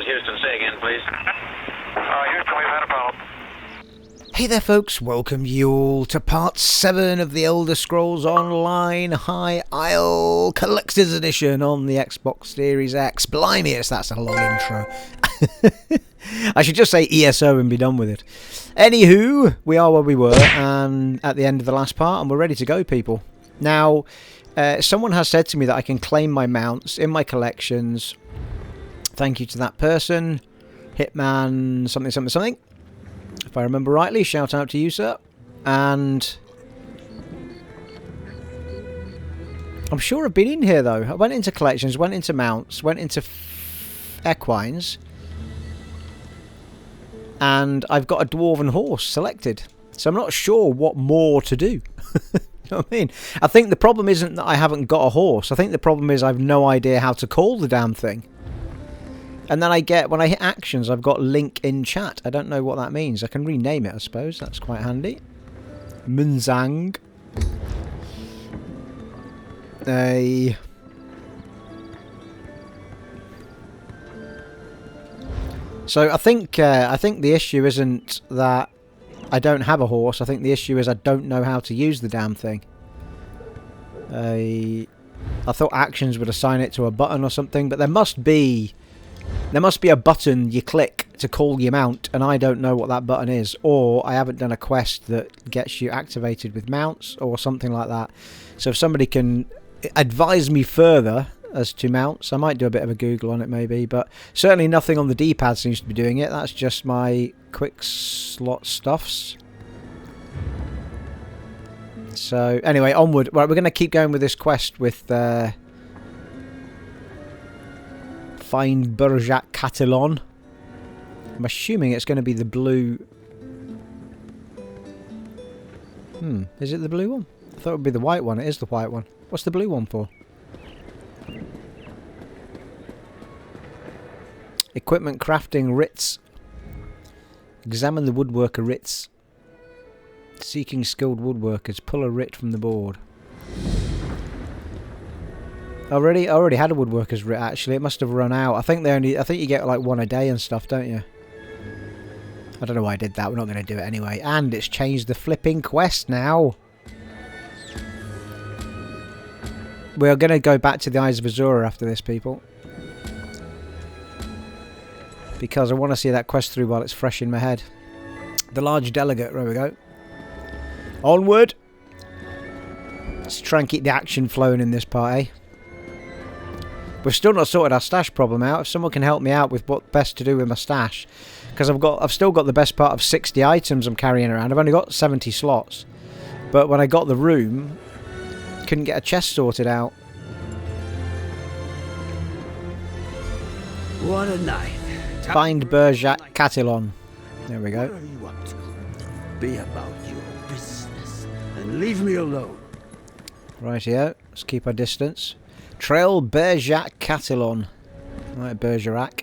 is Houston. Say again, please. Houston, we've had a problem. Hey there folks, welcome you all to part 7 of the Elder Scrolls Online High Isle Collector's Edition on the Xbox Series X. Blimey, that's a long intro. I should just say ESO and be done with it. Anywho, we are where we were and at the end of the last part, and we're ready to go, people. Now, someone has said to me that I can claim my mounts in my collections. Thank you to that person. Hitman something something something. If I remember rightly, shout out to you, sir. And I'm sure I've been in here, though. I went into collections, went into mounts, went into equines. And I've got a dwarven horse selected. So I'm not sure what more to do. You know what I mean? I think the problem isn't that I haven't got a horse. I think the problem is I've no idea how to call the damn thing. And then when I hit actions, I've got link in chat. I don't know what that means. I can rename it, I suppose. That's quite handy. Munzang. So I think the issue isn't that I don't have a horse. I think the issue is I don't know how to use the damn thing. I thought actions would assign it to a button or something, but there must be a button you click to call your mount, and I don't know what that button is, or I haven't done a quest that gets you activated with mounts or something like that. So if somebody can advise me further as to mounts, I might do a bit of a Google on it maybe, but certainly nothing on the D-pad seems to be doing it. That's just my quick slot stuffs. So anyway, onward. Right, we're going to keep going with this quest with find Berjac catillon. I'm assuming it's going to be the blue. Is it the blue one? I thought it would be the white one. It is the white one. What's the blue one for? Equipment crafting writs. Examine the woodworker writs. Seeking skilled woodworkers. Pull a writ from the board. I already had a woodworker's writ actually. It must have run out. I think you get like one a day and stuff, don't you? I don't know why I did that. We're not going to do it anyway. And it's changed the flipping quest now. We're going to go back to the Eyes of Azura after this, people. Because I want to see that quest through while it's fresh in my head. The large delegate. There we go. Onward. Let's try and keep the action flowing in this part, eh? We've still not sorted our stash problem out. If someone can help me out with what best to do with my stash, because I've still got the best part of 60 items I'm carrying around. I've only got 70 slots, but when I got the room, couldn't get a chest sorted out. What a night! Find Berjac catillon. There we go. What are you up to? Be about your business and leave me alone. Rightio. Let's keep our distance. Trail Berjac catillon. Right, Bergerac.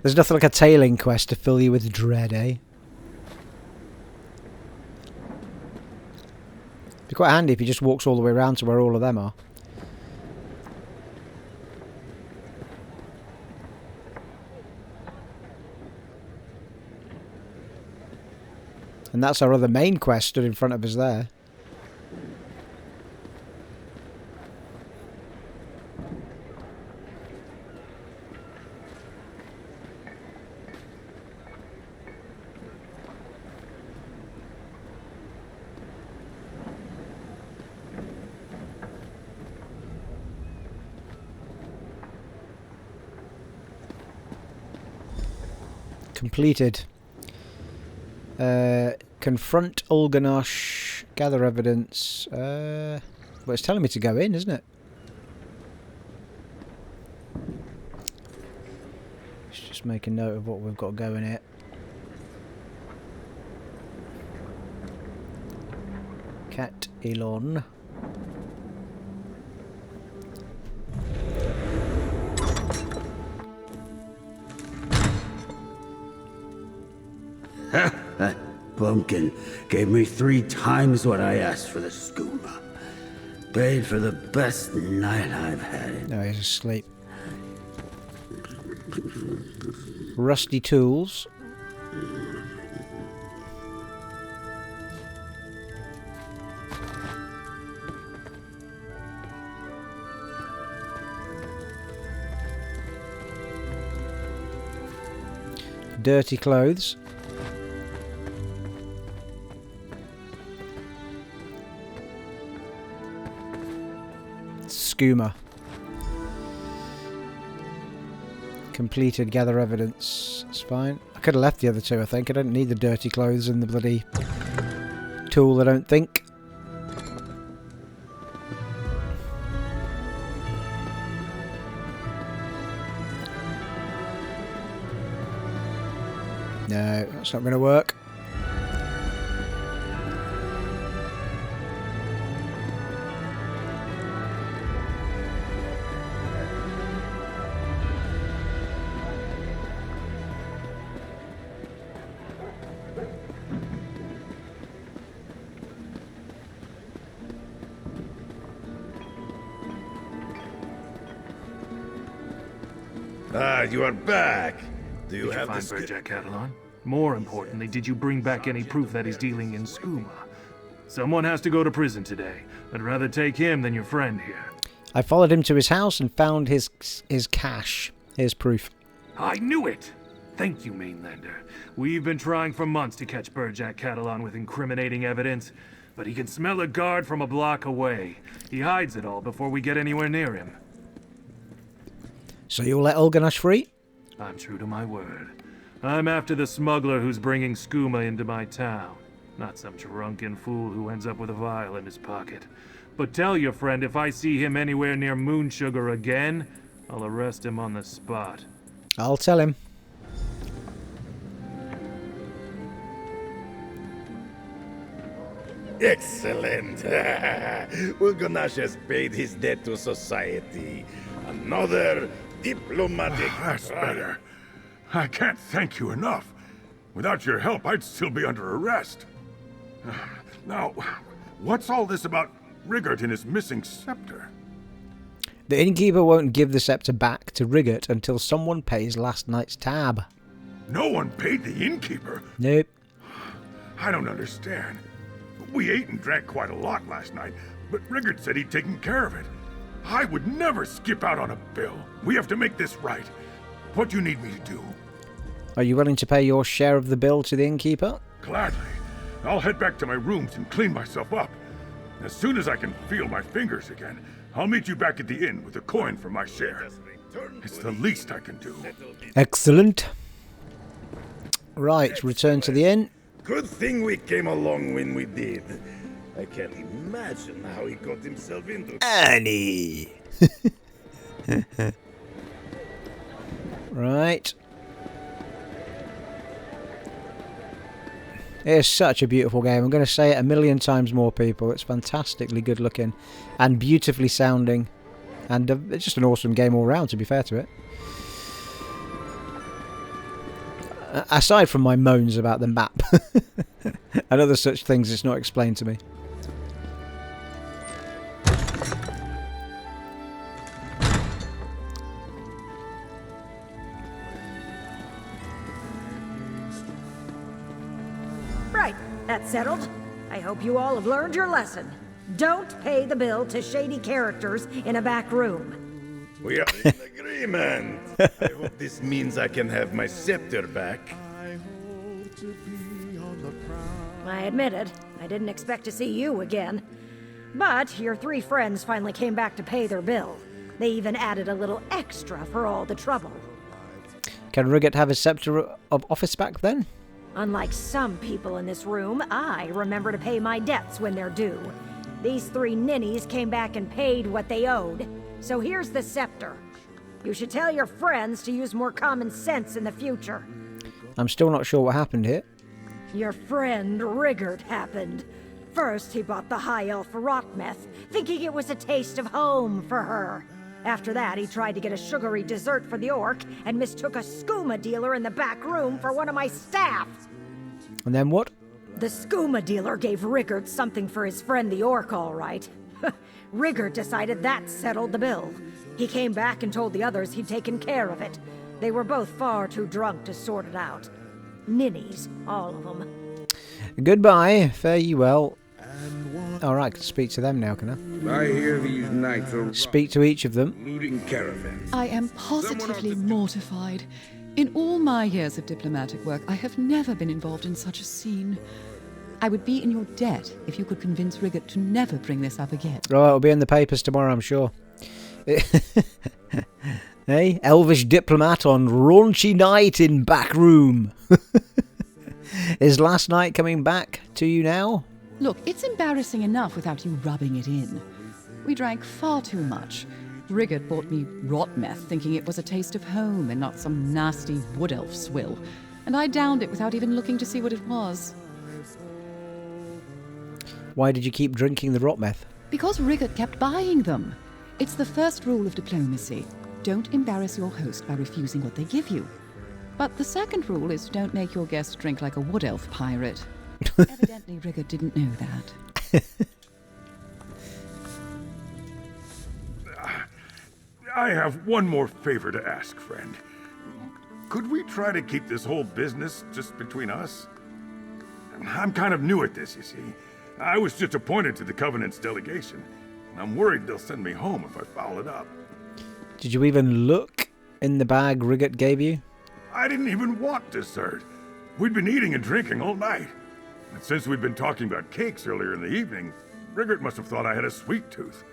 There's nothing like a tailing quest to fill you with dread, eh? It'd be quite handy if he just walks all the way around to where all of them are. And that's our other main quest stood in front of us there. Completed. Confront Ulganosh. Gather evidence. Well, it's telling me to go in, isn't it? Let's just make a note of what we've got going here. Catillon. That bumpkin gave me 3 times what I asked for the skooma. Paid for the best night I've had. No, he's asleep. Rusty tools. Dirty clothes. Skooma. Completed, gather evidence. It's fine. I could have left the other two, I think. I don't need the dirty clothes and the bloody tool, I don't think. No, that's not going to work. Ah, you are back. Do you Did you have find this? Berjac, catillon? More importantly, did you bring back any proof that he's dealing in skooma? Someone has to go to prison today. I'd rather take him than your friend here. I followed him to his house and found his cash. Here's proof. I knew it! Thank you, Mainlander. We've been trying for months to catch Berjac catillon with incriminating evidence, but he can smell a guard from a block away. He hides it all before we get anywhere near him. So you'll let Ulganosh free? I'm true to my word. I'm after the smuggler who's bringing skooma into my town. Not some drunken fool who ends up with a vial in his pocket. But tell your friend if I see him anywhere near Moon Sugar again, I'll arrest him on the spot. I'll tell him. Excellent. Ulganosh has paid his debt to society. Another diplomatic. That's better. I can't thank you enough. Without your help, I'd still be under arrest. Now, what's all this about Rigert and his missing scepter? The innkeeper won't give the scepter back to Rigert until someone pays last night's tab. No one paid the innkeeper. Nope. I don't understand. We ate and drank quite a lot last night, but Rigert said he'd taken care of it. I would never skip out on a bill. We have to make this right. What do you need me to do? Are you willing to pay your share of the bill to the innkeeper? Gladly. I'll head back to my rooms and clean myself up. As soon as I can feel my fingers again, I'll meet you back at the inn with a coin for my share. It's the least I can do. Excellent. Right, return to the inn. Good thing we came along when we did. I can't imagine how he got himself into. Annie. Right. It's such a beautiful game. I'm going to say it a million times more, people. It's fantastically good looking and beautifully sounding. And it's just an awesome game all round, to be fair to it. Aside from my moans about the map and other such things, it's not explained to me. Right, that's settled. I hope you all have learned your lesson. Don't pay the bill to shady characters in a back room. We are in agreement. I hope this means I can have my scepter back. I admit it, I didn't expect to see you again. But your 3 friends finally came back to pay their bill. They even added a little extra for all the trouble. Can Rigurt have his scepter of office back then? Unlike some people in this room, I remember to pay my debts when they're due. These 3 ninnies came back and paid what they owed. So here's the scepter. You should tell your friends to use more common sense in the future. I'm still not sure what happened here. Your friend Rigurt happened. First, he bought the high elf Rotmeth, thinking it was a taste of home for her. After that, he tried to get a sugary dessert for the orc and mistook a skooma dealer in the back room for one of my staff. And then what? The skooma dealer gave Rigurt something for his friend the orc, all right. Rigurt decided that settled the bill. He came back and told the others he'd taken care of it. They were both far too drunk to sort it out. Ninnies, all of them. Goodbye. Fare ye well. Alright, I can speak to them now, can I? I hear these knights are Speak to each of them. looting caravans. I am positively mortified. In all my years of diplomatic work, I have never been involved in such a scene. I would be in your debt if you could convince Rigurt to never bring this up again. Right, it'll be in the papers tomorrow, I'm sure. Hey, elvish diplomat on raunchy night in back room. Is last night coming back to you now? Look, it's embarrassing enough without you rubbing it in. We drank far too much. Rigurt bought me Rotmeth, thinking it was a taste of home and not some nasty wood elf swill. And I downed it without even looking to see what it was. Why did you keep drinking the Rotmeth? Because Rigurt kept buying them. It's the first rule of diplomacy. Don't embarrass your host by refusing what they give you. But the second rule is don't make your guest drink like a wood elf pirate. Evidently, Rigurt didn't know that. I have one more favor to ask, friend. Could we try to keep this whole business just between us? I'm kind of new at this, you see. I was just appointed to the Covenant's delegation. I'm worried they'll send me home if I foul it up. Did you even look in the bag Rigurt gave you? I didn't even want dessert. We'd been eating and drinking all night. And since we'd been talking about cakes earlier in the evening, Rigurt must have thought I had a sweet tooth.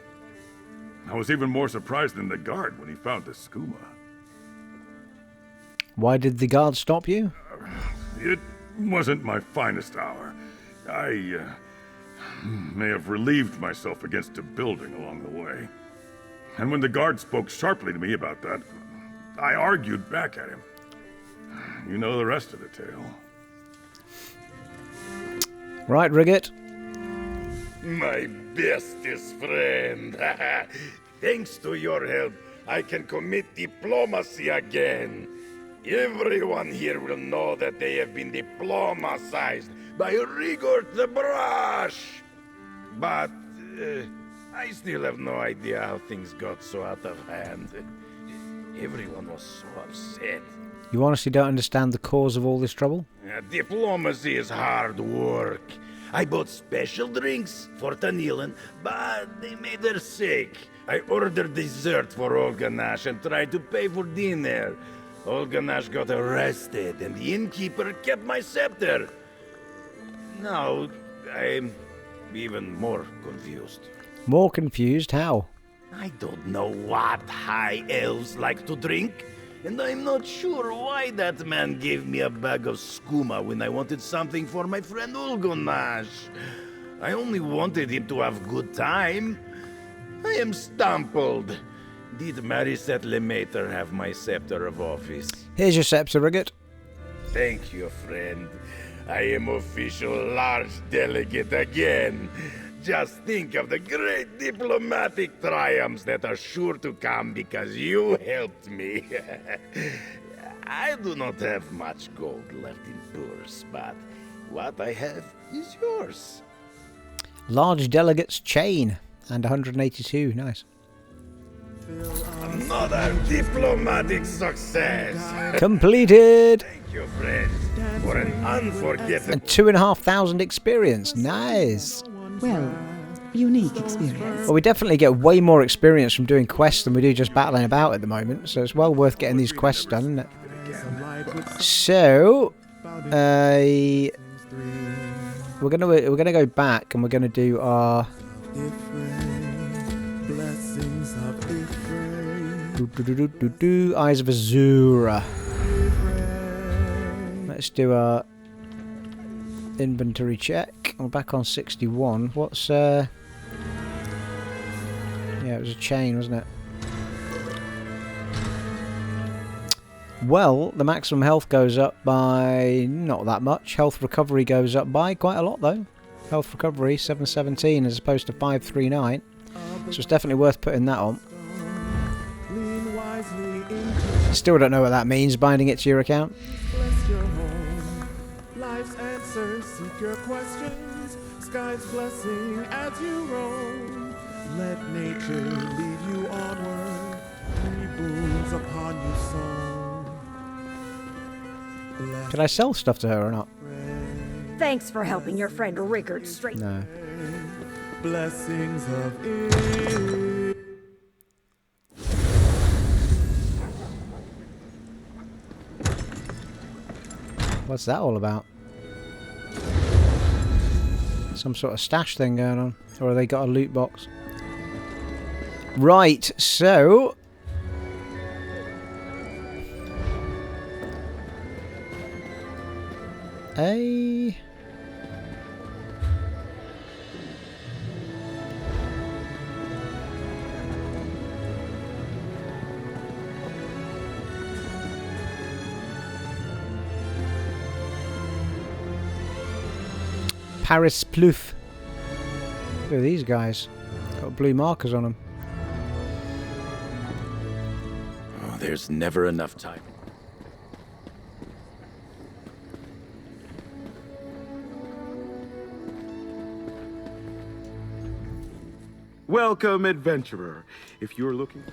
I was even more surprised than the guard when he found the skooma. Why did the guard stop you? It wasn't my finest hour. I may have relieved myself against a building along the way. And when the guard spoke sharply to me about that, I argued back at him. You know the rest of the tale. Right, Rigurt. My bestest friend. Thanks to your help, I can commit diplomacy again. Everyone here will know that they have been diplomatized by Rigurt the Brush. But I still have no idea how things got so out of hand. Everyone was so upset. You honestly don't understand the cause of all this trouble? Diplomacy is hard work. I bought special drinks for Tanilin, but they made her sick. I ordered dessert for Olganash and tried to pay for dinner. Olganash got arrested, and the innkeeper kept my scepter. Now, I'm even more confused. More confused? How? I don't know what high elves like to drink, and I'm not sure why that man gave me a bag of skooma when I wanted something for my friend Olganash. I only wanted him to have good time. I am stumbled. Did Mariset Lemater have my scepter of office? Here's your scepter, Rigurt. Thank you, friend. I am official large delegate again. Just think of the great diplomatic triumphs that are sure to come because you helped me. I do not have much gold left in purse, but what I have is yours. Large delegate's chain. And 182. Nice. Another diplomatic success. Completed. Thank you, friend, for an unforgettable... And 2,500 experience. Nice. Well, unique experience. Well, we definitely get way more experience from doing quests than we do just battling about at the moment. So it's well worth getting these quests done, isn't it? So, we're gonna go back and we're gonna do our Eyes of Azura. Let's do a inventory check. We're back on 61. What's yeah, it was a chain, wasn't it? Well, the maximum health goes up by not that much. Health recovery goes up by quite a lot though. Health recovery 717 as opposed to 539. So it's definitely worth putting that on. Still don't know what that means, binding it to your account. Bless your home. Life's answers, seek your questions. Sky's blessing as you roam. Let nature lead you onward. Three boons upon you sown. Could I sell stuff to her or not? Thanks for helping your friend Rickard straighten. No. Blessings of it. What's that all about? Some sort of stash thing going on. Or have they got a loot box? Right, so... Paris Plouf. Look at these guys. Got blue markers on them. Oh, there's never enough time. Welcome, adventurer. If you're looking...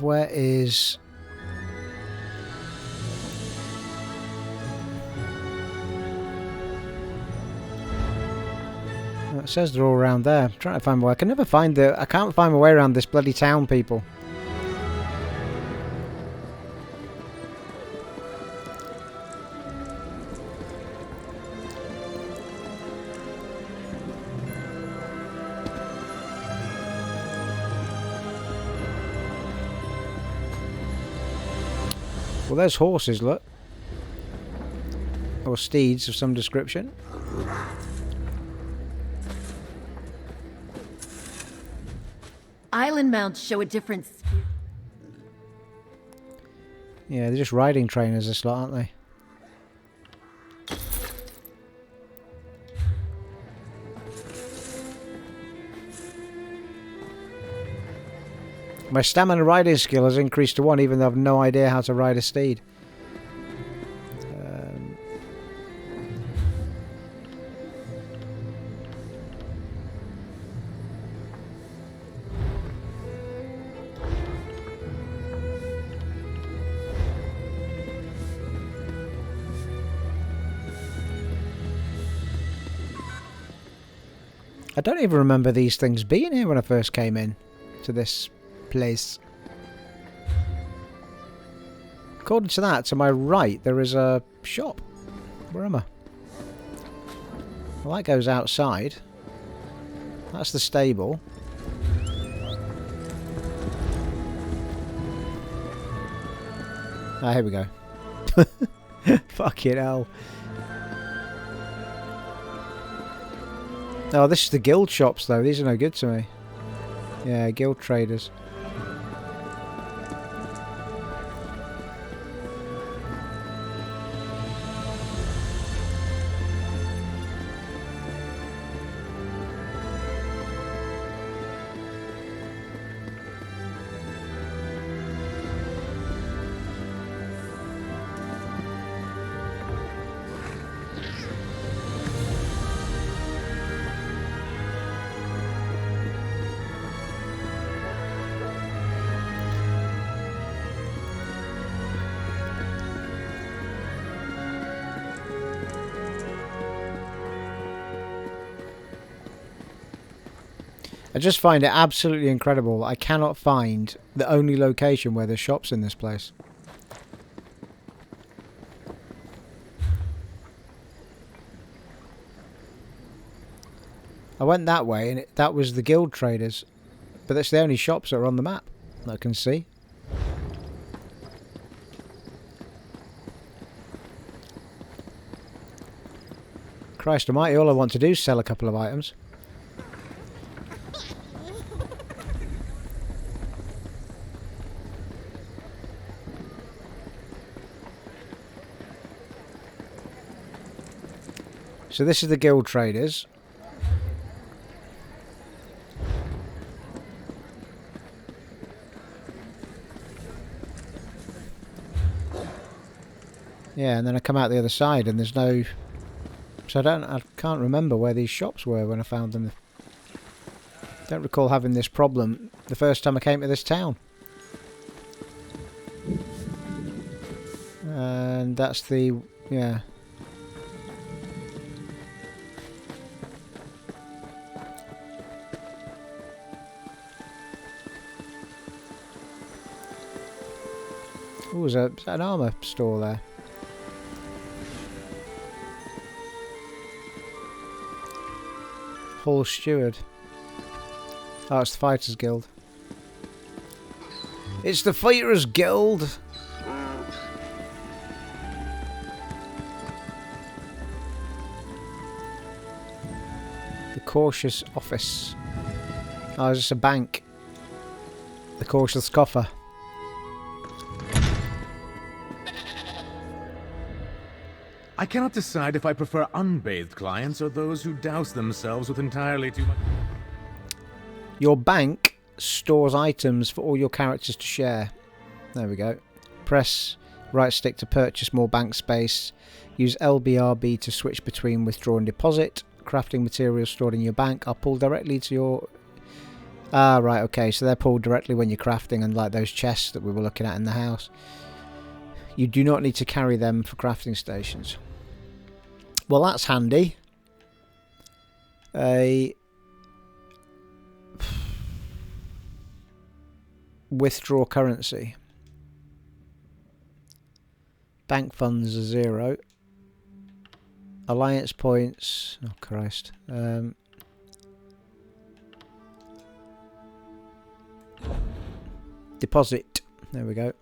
Where is... Oh, it says they're all around there. I'm trying to find where. I can never find the... I can't find my way around this bloody town, people. Well, there's horses, look. Or steeds of some description. Island mounts show a difference. Yeah, they're just riding trainers, this lot, aren't they? My stamina riding skill has increased to 1, even though I've no idea how to ride a steed. I don't even remember these things being here when I first came in to this place. According to that, to my right, there is a shop. Where am I? Well, that goes outside. That's the stable. Ah, here we go. Fucking hell. Oh, this is the guild shops, though. These are no good to me. Yeah, guild traders. I just find it absolutely incredible that I cannot find the only location where there's shops in this place. I went that way and that was the guild traders. But that's the only shops that are on the map that I can see. Christ almighty, all I want to do is sell a couple of items. So this is the guild traders. Yeah, and then I come out the other side and there's no... So I can't remember where these shops were when I found them. Don't recall having this problem the first time I came to this town. And that's the... yeah. Oh, there's an armour store there. Hall Steward. Oh, it's the Fighters Guild. It's the Fighters Guild! The Cautious Office. Oh, it's just a bank. The Cautious Coffer. I cannot decide if I prefer unbathed clients or those who douse themselves with entirely too much. Your bank stores items for all your characters to share. There we go. Press right stick to purchase more bank space. Use LBRB to switch between withdraw and deposit. Crafting materials stored in your bank are pulled directly to your... Ah, right, okay. So they're pulled directly when you're crafting, and like those chests that we were looking at in the house. You do not need to carry them for crafting stations. Well, that's handy. Withdraw currency. Bank funds are 0. Alliance points. Oh, Christ. Deposit. There we go.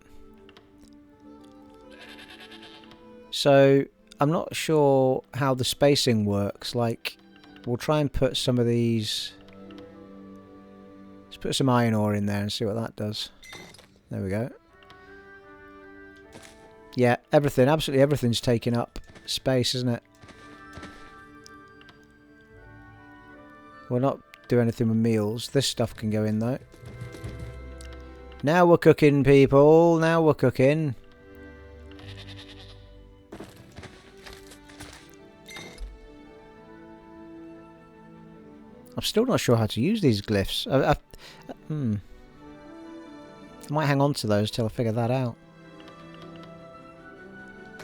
So, I'm not sure how the spacing works. Like, we'll try and put some of these... Let's put some iron ore in there and see what that does. There we go. Yeah, everything, absolutely everything's taking up space, isn't it? We'll not do anything with meals. This stuff can go in, though. Now we're cooking, people. Now we're cooking. I'm still not sure how to use these glyphs. I might hang on to those till I figure that out.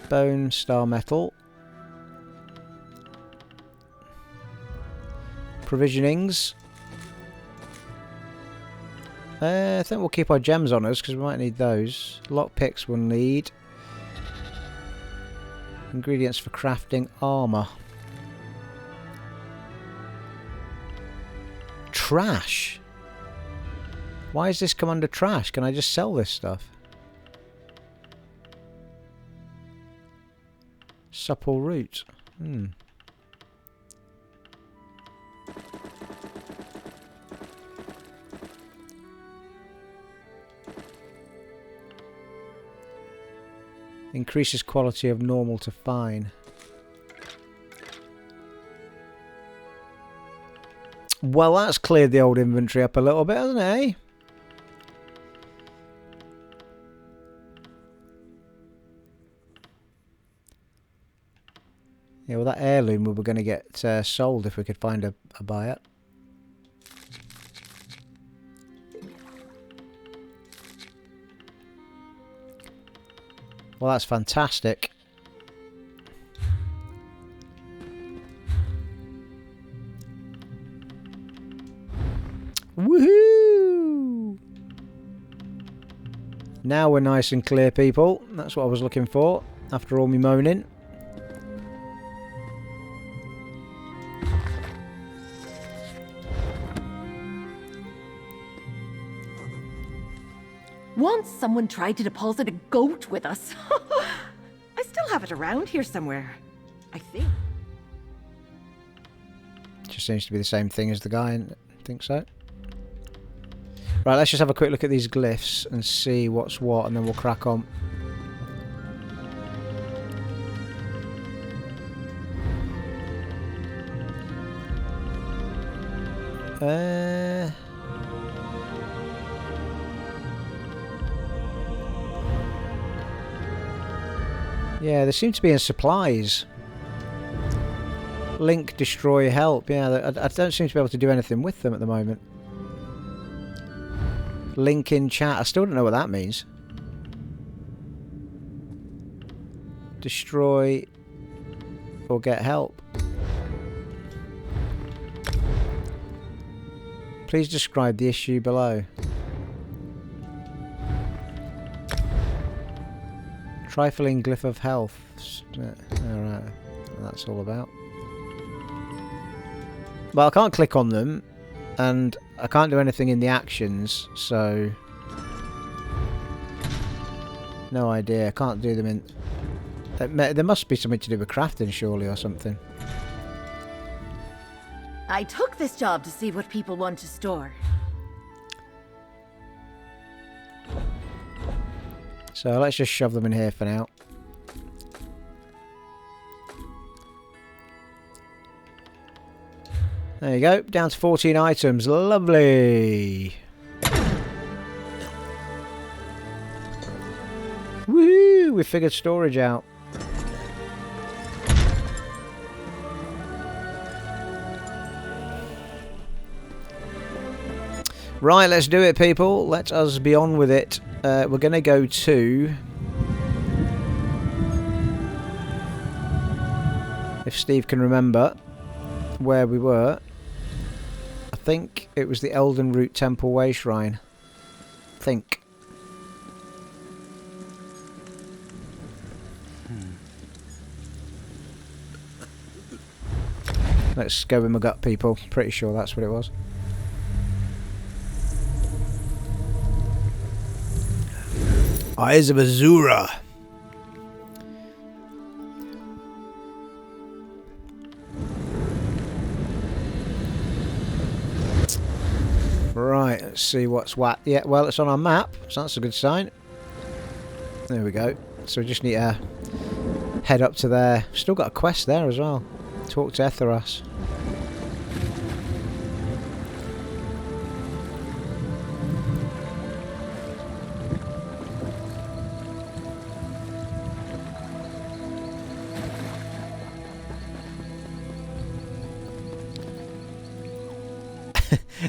Bone, star metal. Provisionings. I think we'll keep our gems on us because we might need those. Lockpicks we'll need. Ingredients for crafting armour. Trash. Why has this come under trash? Can I just sell this stuff? Supple root. Increases quality of normal to fine. Well, that's cleared the old inventory up a little bit, hasn't it, eh? Yeah, well, that heirloom we were going to get sold if we could find a buyer. Well, that's fantastic. Woohoo! Now we're nice and clear, people. That's what I was looking for after all me moaning. Once someone tried to deposit a goat with us. I still have it around here somewhere, I think. Just seems to be the same thing as the guy, I think so. Right, let's just have a quick look at these glyphs and see what's what, and then we'll crack on. Yeah, there seem to be in supplies. Link, destroy, help. Yeah, I don't seem to be able to do anything with them at the moment. Link in chat. I still don't know what that means. Destroy or get help. Please describe the issue below. Trifling glyph of health. Alright, that's all about. Well, I can't click on them, and I can't do anything in the actions, so... No idea, I can't do them in... There must be something to do with crafting, surely, or something. I took this job to see what people want to store. So let's just shove them in here for now. There you go, down to 14 items. Lovely. Woo! We figured storage out. Right, let's do it, people. Let us be on with it. We're going to go to... If Steve can remember where we were. I think it was the Elden Root Temple Way Shrine. I think. Let's go with my gut, people. Pretty sure that's what it was. Eyes of Azura. Right, let's see what's what. Yeah, well, it's on our map, so that's a good sign. There we go. So we just need to head up to there. Still got a quest there as well. Talk to Etheros.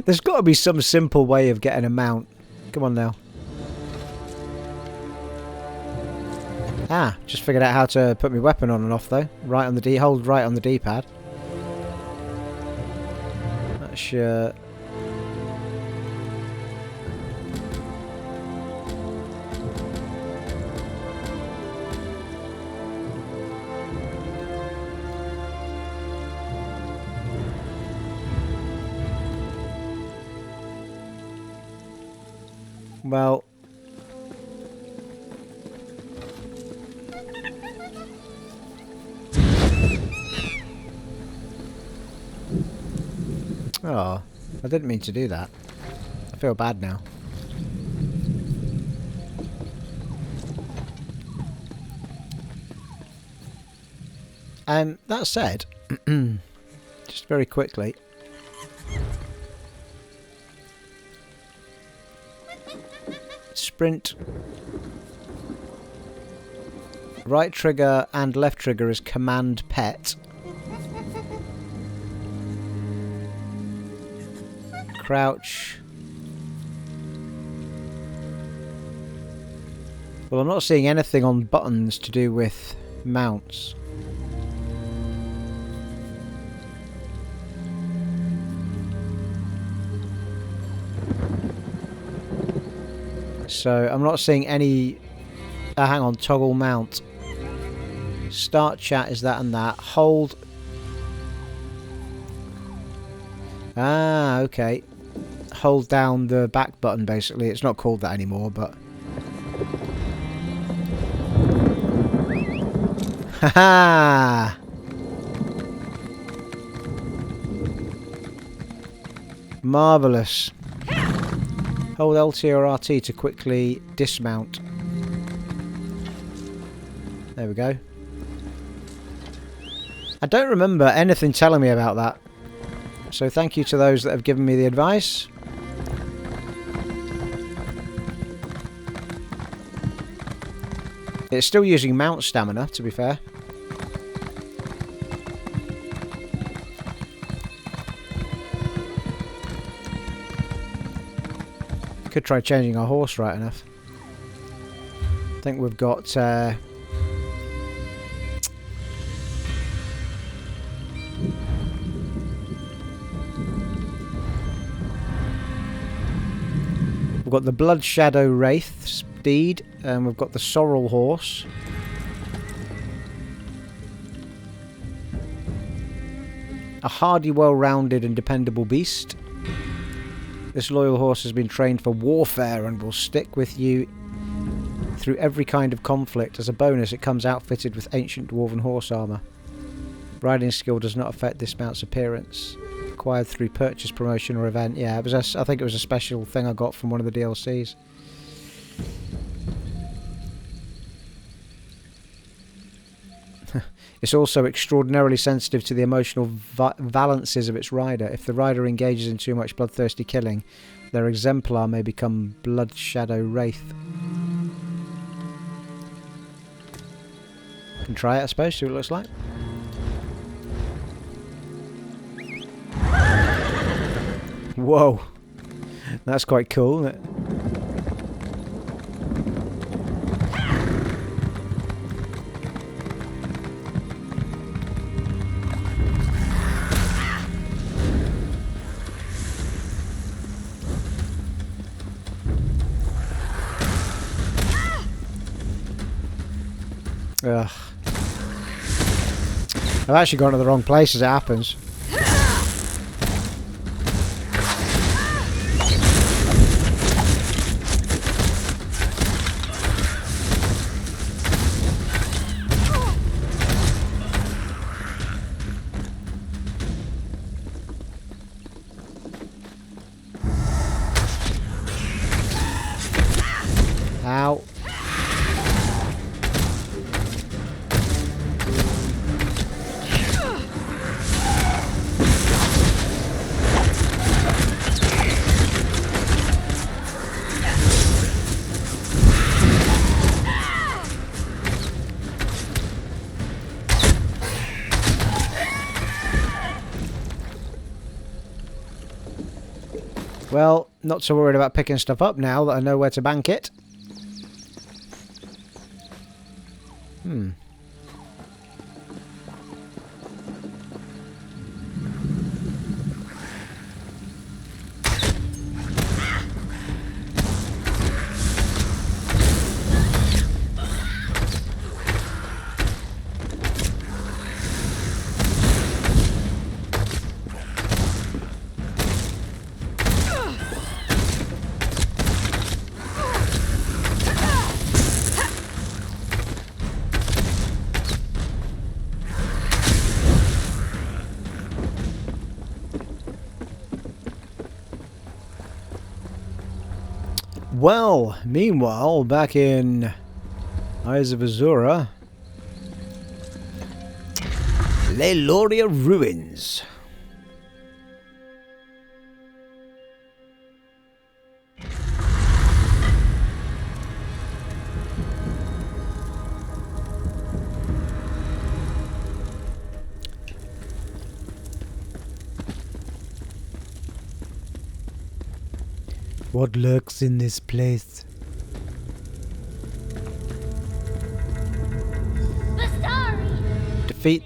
There's got to be some simple way of getting a mount. Come on now. Ah, just figured out how to put my weapon on and off though. Right on the hold right on the D-pad. That's well, oh, I didn't mean to do that. I feel bad now. That said, just very quickly, sprint, right trigger and left trigger is command pet. Crouch. Well, I'm not seeing anything on buttons to do with mounts. So I'm not seeing any... hang on, toggle mount. Start chat is that and that. Hold... Ah, okay. Hold down the back button basically. It's not called that anymore, but Haha! Marvellous. Hold LT or RT to quickly dismount. There we go. I don't remember anything telling me about that. So thank you to those that have given me the advice. It's still using mount stamina, to be fair. Could try changing our horse right enough. I think we've got... we've got the Blood Shadow Wraith steed, and we've got the Sorrel horse. A hardy, well-rounded and dependable beast. This loyal horse has been trained for warfare and will stick with you through every kind of conflict. As a bonus, it comes outfitted with ancient dwarven horse armour. Riding skill does not affect this mount's appearance. Acquired through purchase, promotion or event. Yeah, it was I think it was a special thing I got from one of the DLCs. It's also extraordinarily sensitive to the emotional valences of its rider. If the rider engages in too much bloodthirsty killing, their exemplar may become Blood Shadow Wraith. Can try it, I suppose, see what it looks like. Whoa, that's quite cool, isn't it? Ugh. I've actually gone to the wrong place as it happens. Ow. Well, not so worried about picking stuff up now that I know where to bank it. Well, meanwhile, back in Eyes of Azura, Laeloria ruins. What lurks in this place? Vistarie!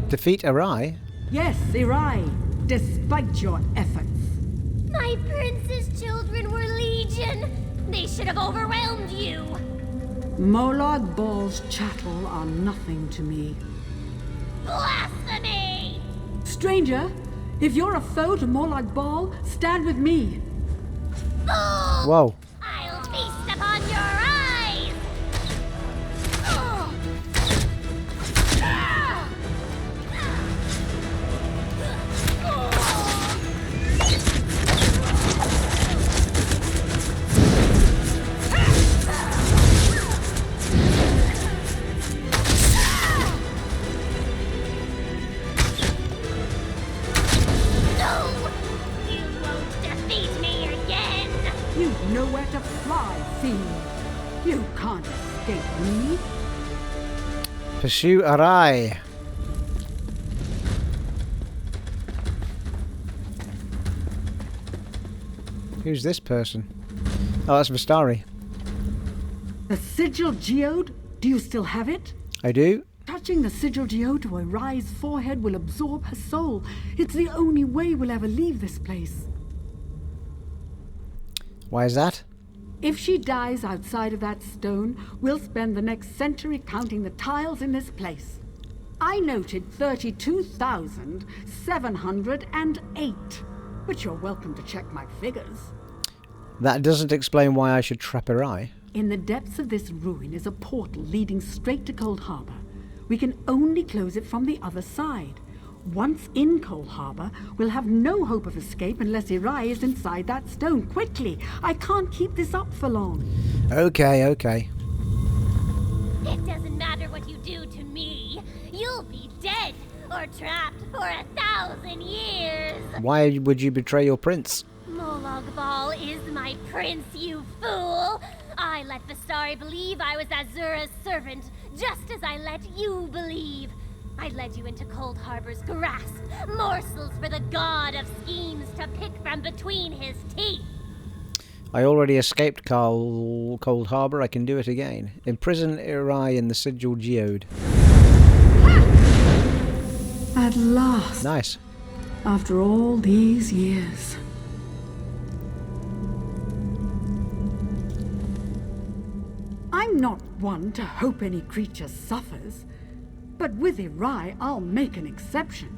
Defeat Arai? Yes, Arai, despite your efforts. My prince's children were legion. They should have overwhelmed you. Molag Ball's chattel are nothing to me. Blasphemy! Stranger, if you're a foe to Molag Ball, stand with me. Fool! Whoa. I'll feast upon your eyes! escape me? Pursue Arai. Who's this person? Oh, that's Vistarie. The sigil geode? Do you still have it? I do. Touching the sigil geode to Arai's forehead will absorb her soul. It's the only way we'll ever leave this place. Why is that? If she dies outside of that stone, we'll spend the next century counting the tiles in this place. I noted 32,708, but you're welcome to check my figures. That doesn't explain why I should trap Arai. In the depths of this ruin is a portal leading straight to Cold Harbor. We can only close it from the other side. Once in Cold Harbor, we'll have no hope of escape unless Arai is inside that stone. Quickly! I can't keep this up for long. Okay, okay. It doesn't matter what you do to me. You'll be dead or trapped for 1,000 years. Why would you betray your prince? Molag Bal is my prince, you fool! I let Vistarie believe I was Azura's servant, just as I let you believe. I led you into Cold Harbor's grasp, morsels for the god of schemes to pick from between his teeth. I already escaped Cold Harbor. I can do it again. Imprison Arai in the sigil geode. At last. Nice. After all these years. I'm not one to hope any creature suffers, but with Arai, I'll make an exception.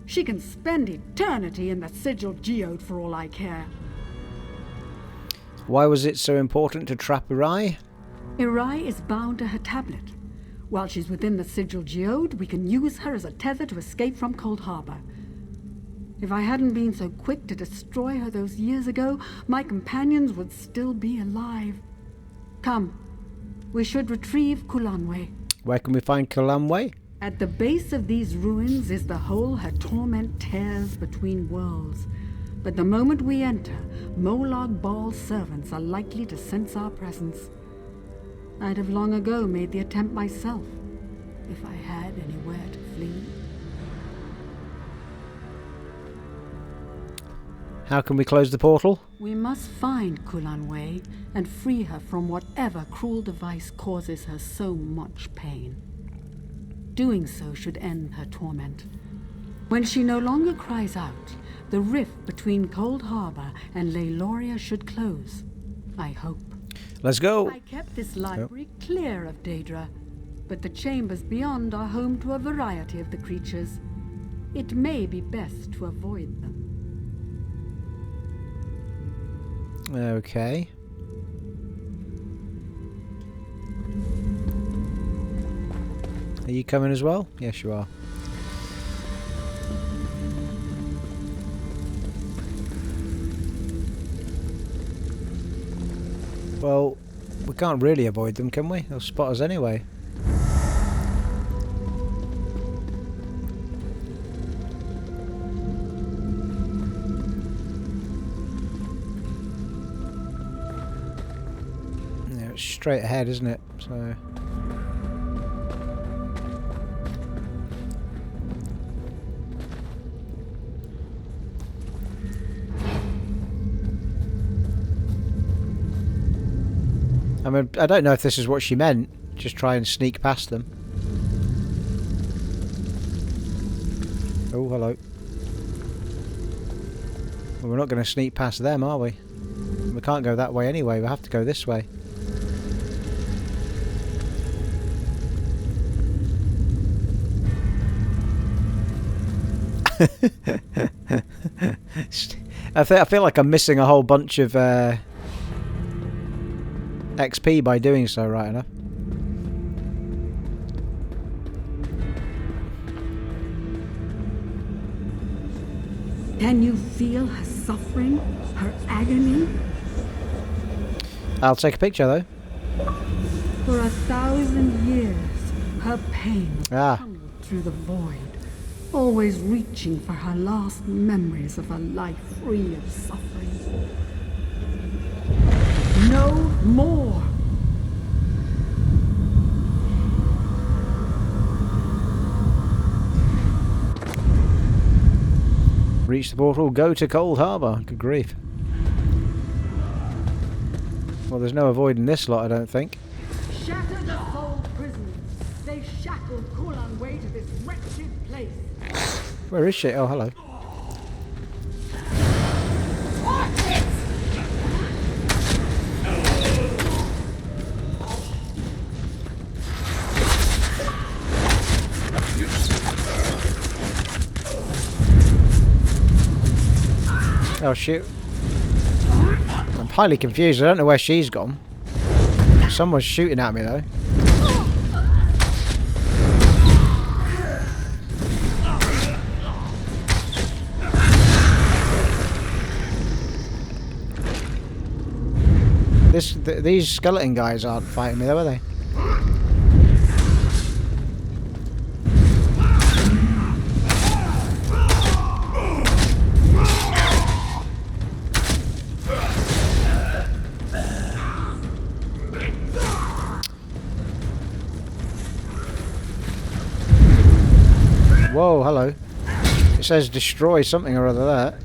She can spend eternity in the sigil geode for all I care. Why was it so important to trap Arai? Arai is bound to her tablet. While she's within the sigil geode, we can use her as a tether to escape from Cold Harbor. If I hadn't been so quick to destroy her those years ago, my companions would still be alive. Come. We should retrieve Kulanwe. Where can we find Kulanwe? At the base of these ruins is the hole her torment tears between worlds. But the moment we enter, Molag Bal's servants are likely to sense our presence. I'd have long ago made the attempt myself, if I had anywhere to flee. How can we close the portal? We must find Kulanwe and free her from whatever cruel device causes her so much pain. Doing so should end her torment. When she no longer cries out, the rift between Cold Harbor and Laeloria should close. I hope. Let's go. I kept this library clear of Daedra, but the chambers beyond are home to a variety of the creatures. It may be best to avoid them. Okay. Are you coming as well? Yes, you are. Well, we can't really avoid them, can we? They'll spot us anyway. Yeah, it's straight ahead, isn't it? So... I mean, I don't know if this is what she meant. Just try and sneak past them. Oh, hello. Well, we're not going to sneak past them, are we? We can't go that way anyway. We have to go this way. I feel like I'm missing a whole bunch of XP by doing so, right enough. Can you feel her suffering, her agony? I'll take a picture though. For 1,000 years, her pain tunneled through the void, always reaching for her last memories of a life free of suffering. No more! reach the portal, go to Cold Harbour. Good grief. Well, there's no avoiding this lot, I don't think. Shatter the soul prisons. They shackled Kulan way to this wretched place. Where is she? Oh, hello. Oh shoot. I'm highly confused. I don't know where she's gone. Someone's shooting at me though. These skeleton guys aren't fighting me though, are they? Whoa, hello. It says destroy something or other there.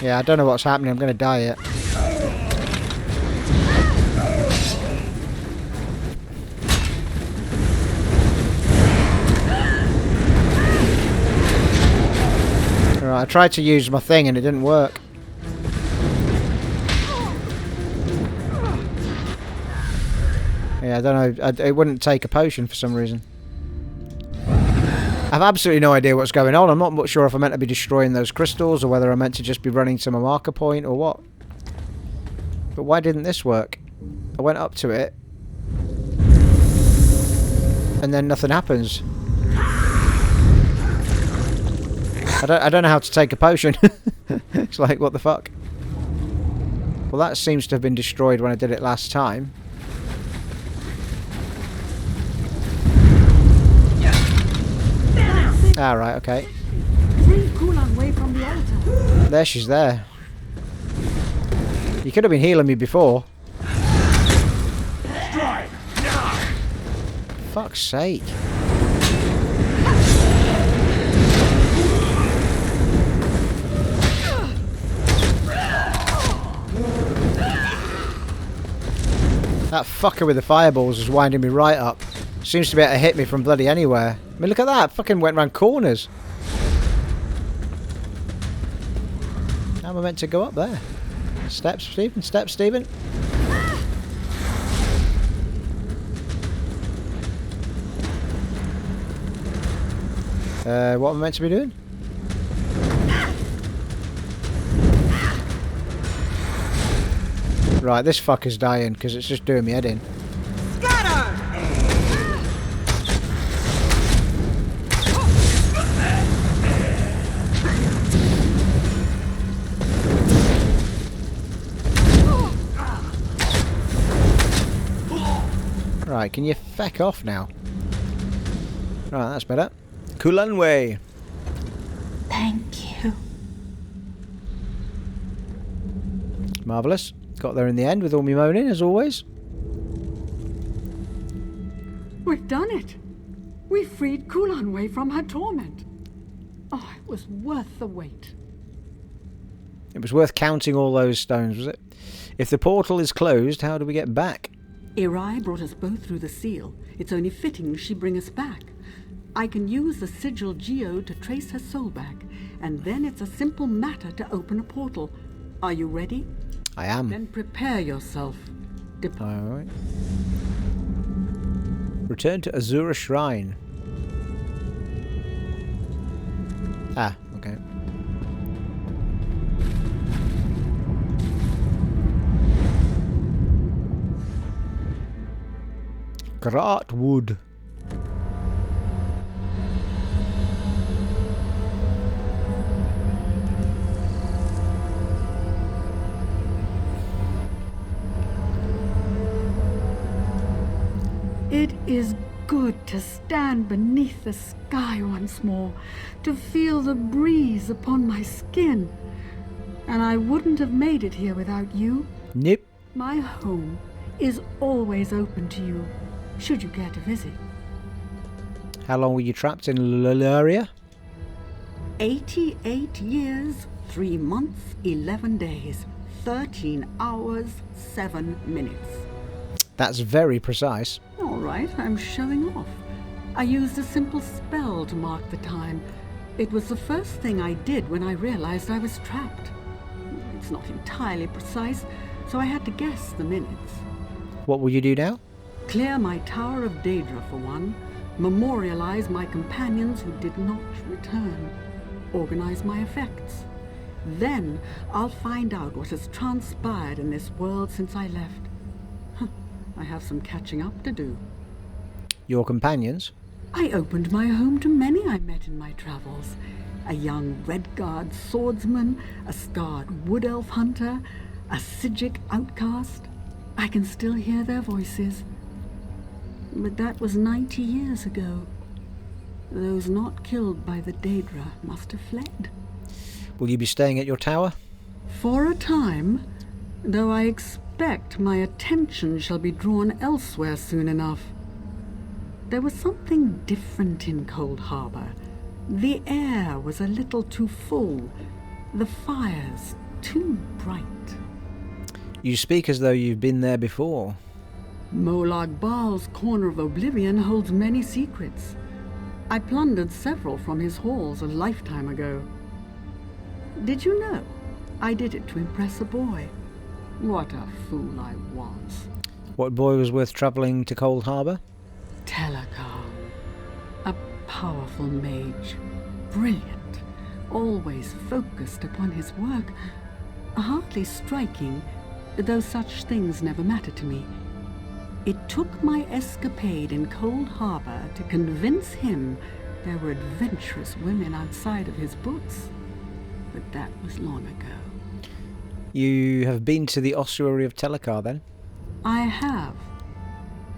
Yeah, I don't know what's happening. I'm going to die yet. Alright, I tried to use my thing and it didn't work. Yeah, I don't know. It wouldn't take a potion for some reason. I have absolutely no idea what's going on. I'm not much sure if I'm meant to be destroying those crystals or whether I'm meant to just be running to my marker point or what. But why didn't this work? I went up to it and then nothing happens. I don't know how to take a potion. It's like, what the fuck? Well, that seems to have been destroyed when I did it last time. Alright, okay. There, she's there. You could have been healing me before. Fuck's sake. That fucker with the fireballs is winding me right up. Seems to be able to hit me from bloody anywhere. I mean, look at that. Fucking went round corners. How am I meant to go up there? Steps, Stephen. Steps, Stephen. What am I meant to be doing? Right, this fucker's dying because it's just doing me head in. Right, can you feck off now? Right, that's better. Kulanway. Thank you. Marvellous. Got there in the end with all me moaning, as always. We've done it. We freed Kulanway from her torment. Oh, it was worth the wait. It was worth counting all those stones, was it? If the portal is closed, how do we get back? Irai brought us both through the seal. It's only fitting she bring us back. I can use the sigil geode to trace her soul back, and then it's a simple matter to open a portal. Are you ready? I am. Then prepare yourself. Alright. Return to Azura Shrine. Ah, okay. Grhatwood. It is good to stand beneath the sky once more, to feel the breeze upon my skin. And I wouldn't have made it here without you. Nope. My home is always open to you, should you care to visit. How long were you trapped in Laeloria? 88 years, 3 months, 11 days, 13 hours, 7 minutes. That's very precise. All right, I'm showing off. I used a simple spell to mark the time. It was the first thing I did when I realized I was trapped. It's not entirely precise, so I had to guess the minutes. What will you do now? Clear my Tower of Daedra for one, memorialize my companions who did not return, organize my effects. Then I'll find out what has transpired in this world since I left. I have some catching up to do. Your companions? I opened my home to many I met in my travels. A young Redguard swordsman, a scarred wood elf hunter, a Sigic outcast. I can still hear their voices. But that was 90 years ago. Those not killed by the Daedra must have fled. Will you be staying at your tower? For a time, though I expect my attention shall be drawn elsewhere soon enough. There was something different in Cold Harbor. The air was a little too full, the fires too bright. You speak as though you've been there before. Molag Baal's Corner of Oblivion holds many secrets. I plundered several from his halls a lifetime ago. Did you know? I did it to impress a boy. What a fool I was. What boy was worth travelling to Cold Harbor? Telekar. A powerful mage. Brilliant. Always focused upon his work. Hardly striking, though such things never mattered to me. It took my escapade in Cold Harbor to convince him there were adventurous women outside of his books. But that was long ago. You have been to the ossuary of Telekar, then? I have.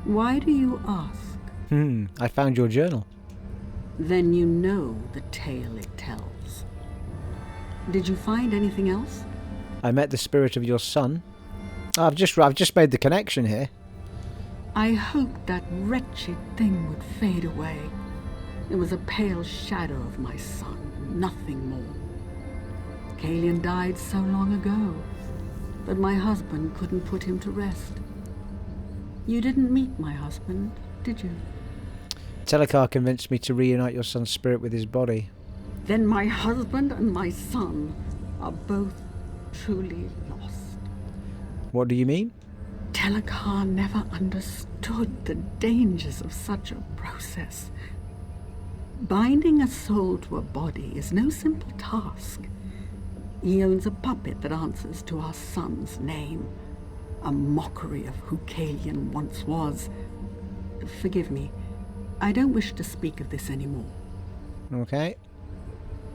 Why do you ask? I found your journal. Then you know the tale it tells. Did you find anything else? I met the spirit of your son. I've just made the connection here. I hoped that wretched thing would fade away. It was a pale shadow of my son, nothing more. Catillon died so long ago, but my husband couldn't put him to rest. You didn't meet my husband, did you? Telekar convinced me to reunite your son's spirit with his body. Then my husband and my son are both truly lost. What do you mean? Telekar never understood the dangers of such a process. Binding a soul to a body is no simple task. He owns a puppet that answers to our son's name. A mockery of who Catillon once was. Forgive me. I don't wish to speak of this anymore. Okay.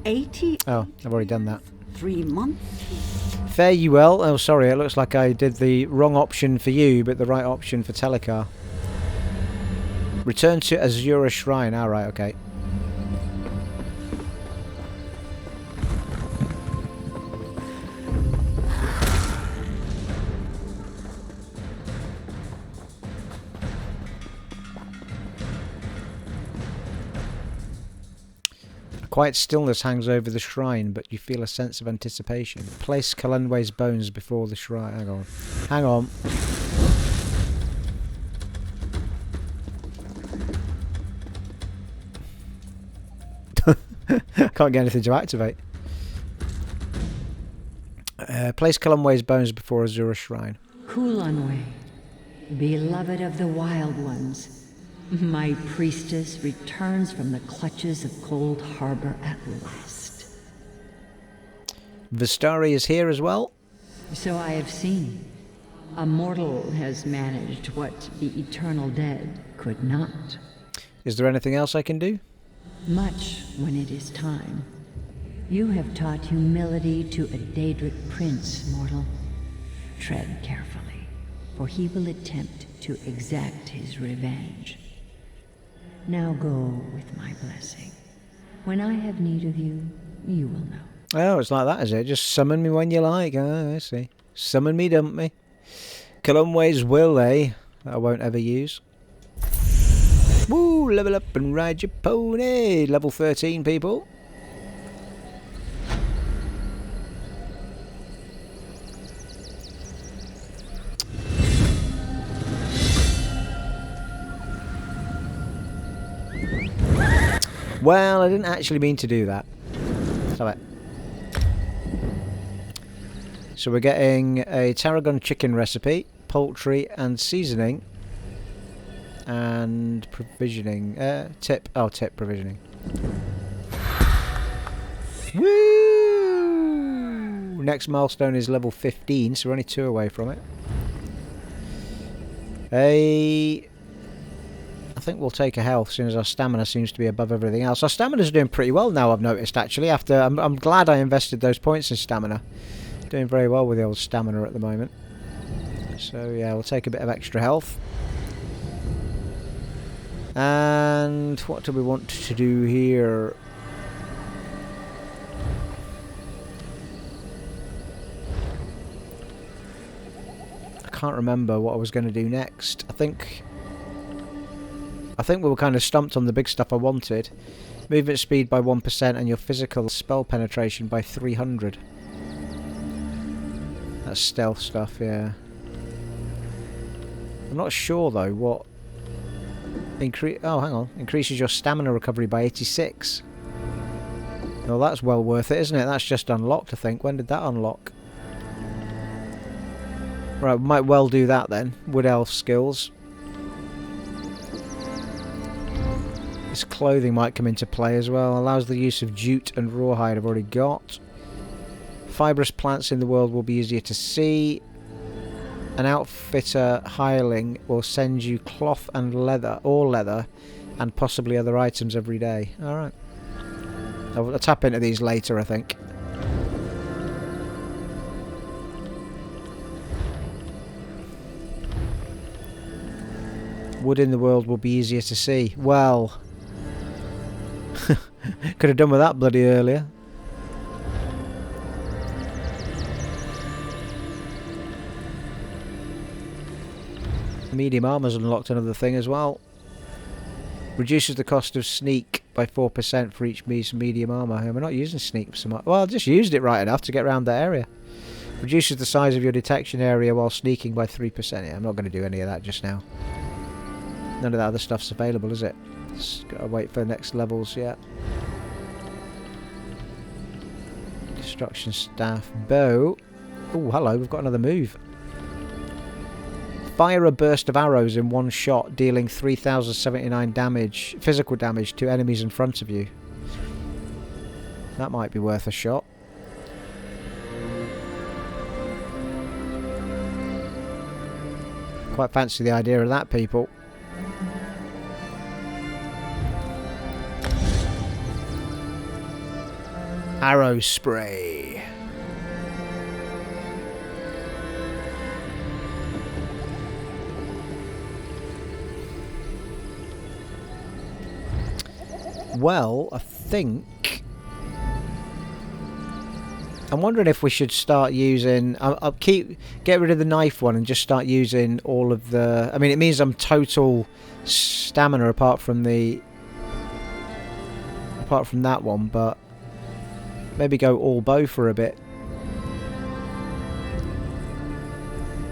80. Oh, I've already done that. 3 months. Fare you well. Oh, sorry, it looks like I did the wrong option for you, but the right option for Telekar. Return to Azura Shrine. Alright, okay. Quiet stillness hangs over the shrine, but you feel a sense of anticipation. Place Kalenwe's bones before the shrine. Hang on. Hang on. Can't get anything to activate. Place Kalenwe's bones before Azura Shrine. Kulanwe, beloved of the Wild Ones. My priestess returns from the clutches of Cold Harbor at last. Vistarie is here as well? So I have seen. A mortal has managed what the eternal dead could not. Is there anything else I can do? Much when it is time. You have taught humility to a Daedric prince, mortal. Tread carefully, for he will attempt to exact his revenge. Now go with my blessing. When I have need of you, you will know. Oh, it's like that, is it? Just summon me when you like. Oh, I see. Summon me, dump me. Columway's will, eh? That I won't ever use. Woo! Level up and ride your pony. Level 13, people. Well, I didn't actually mean to do that. Stop it. So we're getting a tarragon chicken recipe, poultry and seasoning, and provisioning. Tip provisioning. Woo! Next milestone is level 15, so we're only 2 away from it. I think we'll take a health, as soon as our stamina seems to be above everything else. Our stamina's doing pretty well now, I've noticed, actually. I'm glad I invested those points in stamina. Doing very well with the old stamina at the moment. So yeah, we'll take a bit of extra health. And what do we want to do here? I can't remember what I was going to do next. I think we were kind of stumped on the big stuff I wanted. Movement speed by 1% and your physical spell penetration by 300. That's stealth stuff, yeah. I'm not sure though what... Oh, hang on. Increases your stamina recovery by 86. Well, that's well worth it, isn't it? That's just unlocked, I think. When did that unlock? Right, we might well do that then. Wood elf skills. This clothing might come into play as well. Allows the use of jute and rawhide I've already got. Fibrous plants in the world will be easier to see. An outfitter hireling will send you cloth and leather, or leather, and possibly other items every day. Alright. I'll tap into these later, I think. Wood in the world will be easier to see. Well... could have done with that bloody earlier. Medium armor's unlocked another thing as well. Reduces the cost of sneak by 4% for each piece of medium armor. We're not using sneak so much. Well, I just used it right enough to get around that area. Reduces the size of your detection area while sneaking by 3%. Yeah, I'm not going to do any of that just now. None of that other stuff's available, is it? Just gotta wait for the next levels, yeah. Destruction staff. Bow. Oh, hello, we've got another move. Fire a burst of arrows in one shot, dealing 3079 damage, physical damage to enemies in front of you. That might be worth a shot. Quite fancy the idea of that, people. Arrow spray. Well, I think... I'm wondering if we should start using... I'll get rid of the knife one and just start using all of the... I mean, it means I'm total stamina apart from that one, but... Maybe go all bow for a bit.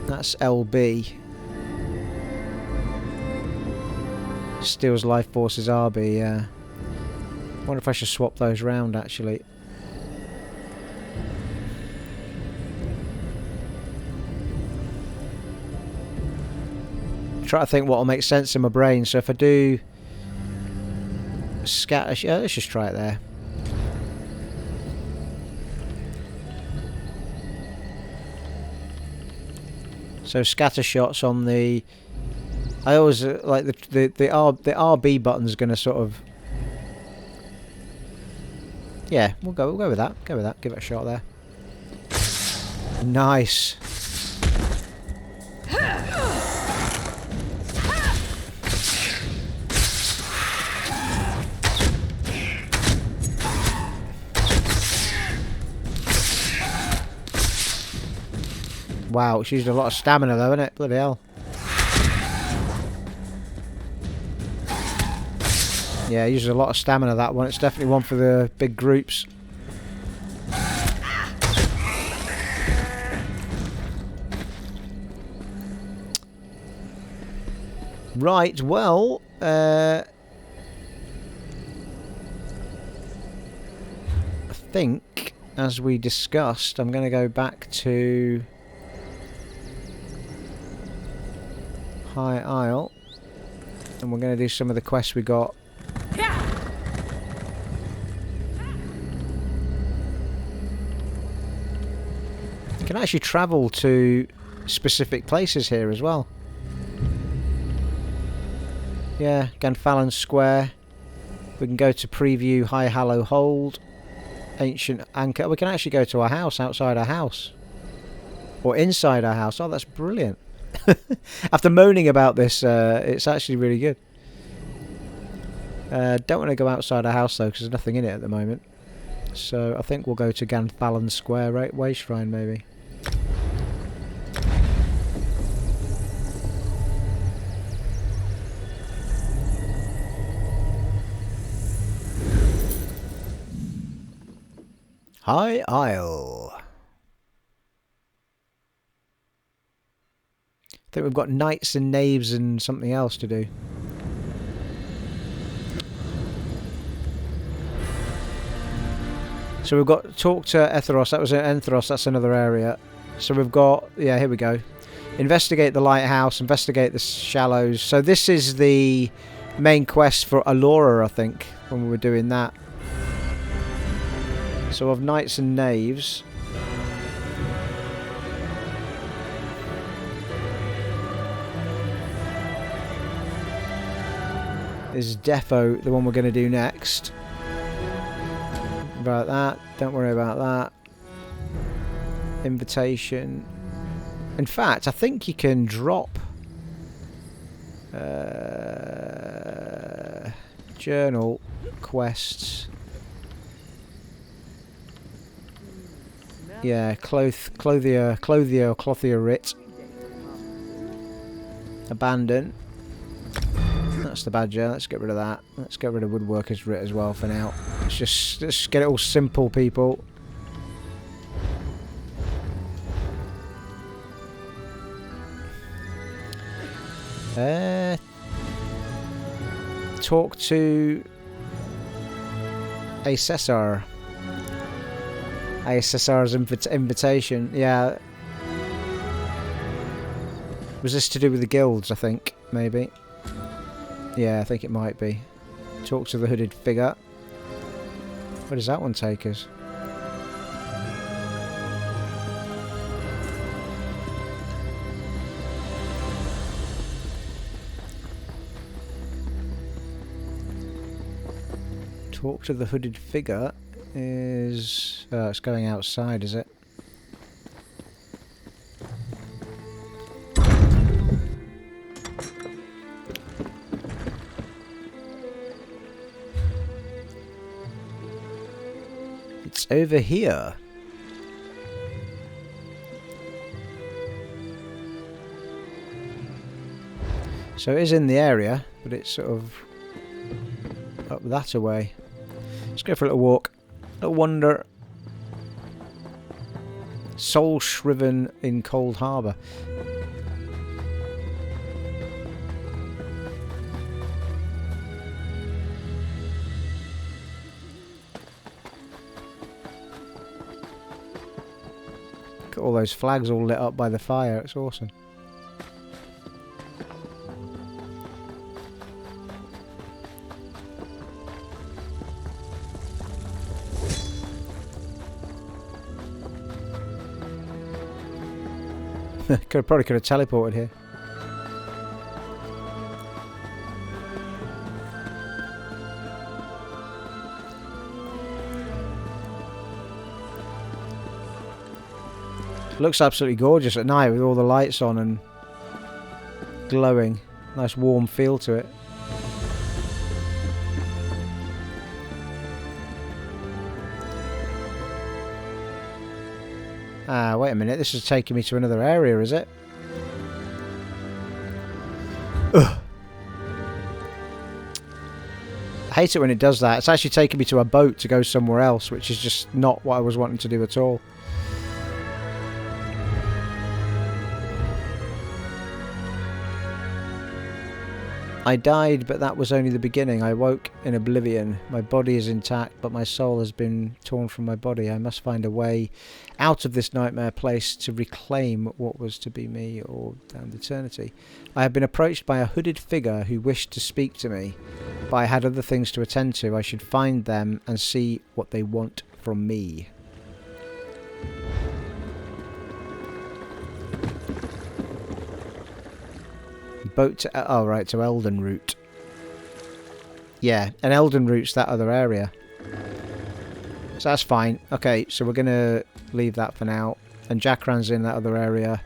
That's LB. Steals life forces RB, yeah. I wonder if I should swap those round, actually. Try to think what will make sense in my brain. So if I do... Scatter... Yeah, let's just try it there. So scatter shots on the... I always like the RB button's going to sort of... Yeah, we'll go with that. Go with that. Give it a shot there. Nice. Wow, it's used a lot of stamina though, isn't it? Bloody hell. Yeah, it uses a lot of stamina, that one. It's definitely one for the big groups. Right, well, I think, as we discussed, I'm going to go back to High Isle, and we're going to do some of the quests we got. You can actually travel to specific places here as well. Yeah, Gonfalon Square. We can go to preview High Hallow Hold, Ancient Anchor. We can actually go to our house, outside our house. Or inside our house. Oh, that's brilliant. After moaning about this, it's actually really good. Don't want to go outside our house though, because there's nothing in it at the moment. So I think we'll go to Gonfalon Square Way Shrine maybe. High Isle. I think we've got knights and knaves and something else to do. So we've got talk to Etheros. That was Entheros. That's another area. So we've got, yeah, here we go. Investigate the lighthouse. Investigate the shallows. So this is the main quest for Laeloria, I think, when we were doing that. So of knights and knaves. Is Defo the one we're going to do next? About that. Don't worry about that. Invitation. In fact, I think you can drop journal quests. Yeah, clothier writ. Abandon. That's the badger. Let's get rid of that. Let's get rid of woodworker's writ as well for now. Let's just get it all simple, people. Talk to a Cesar. A Cesar's invitation. Yeah. Was this to do with the guilds, I think? Maybe. Yeah, I think it might be. Talk to the hooded figure. Where does that one take us? Talk to the hooded figure is... it's going outside, is it? It's over here. So it is in the area, but it's sort of up that away. Let's go for a little walk. A little wander. Soul Shriven in Cold Harbour. Look at all those flags all lit up by the fire. It's awesome. Probably could have teleported here. Looks absolutely gorgeous at night with all the lights on and glowing. Nice warm feel to it. Ah, wait a minute. This is taking me to another area, is it? Ugh. I hate it when it does that. It's actually taking me to a boat to go somewhere else, which is just not what I was wanting to do at all. I died, but that was only the beginning. I woke in oblivion. My body is intact, but my soul has been torn from my body. I must find a way out of this nightmare place to reclaim what was to be me or damned eternity. I have been approached by a hooded figure who wished to speak to me, but I had other things to attend to. I should find them and see what they want from me. Boat to... oh, right, to Elden Route. Yeah, and Elden Route's that other area. So that's fine. Okay, so we're going to leave that for now. And Jackran's in that other area.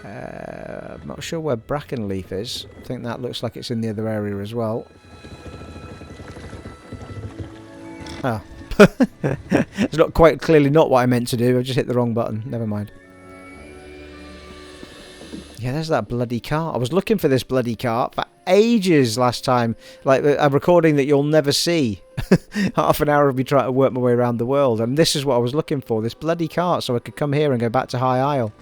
I'm not sure where Brackenleaf is. I think that looks like it's in the other area as well. Oh. It's not quite clearly not what I meant to do. I just hit the wrong button. Never mind. Yeah, there's that bloody cart. I was looking for this bloody cart for ages last time. Like a recording that you'll never see. Half an hour of me trying to work my way around the world. And this is what I was looking for. This bloody cart so I could come here and go back to High Isle.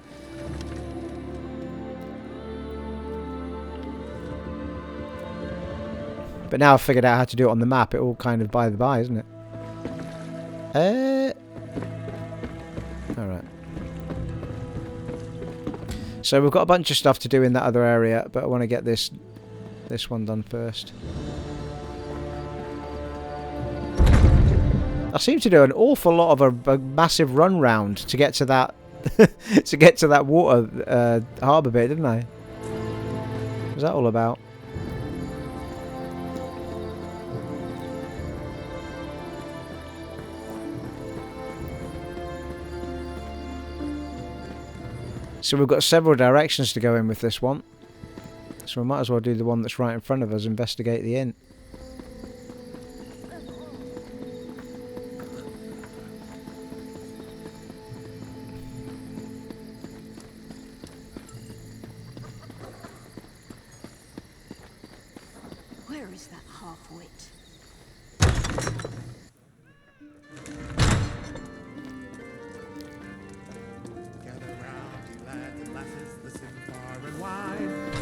But now I've figured out how to do it on the map. It all kind of by the by, isn't it? Alright. So we've got a bunch of stuff to do in that other area, but I want to get this one done first. I seem to do an awful lot of a massive run round to get to that to get to that water harbour bit, didn't I? What's that all about? So we've got several directions to go in with this one. So we might as well do the one that's right in front of us, investigate the inn. Where is that half-wit?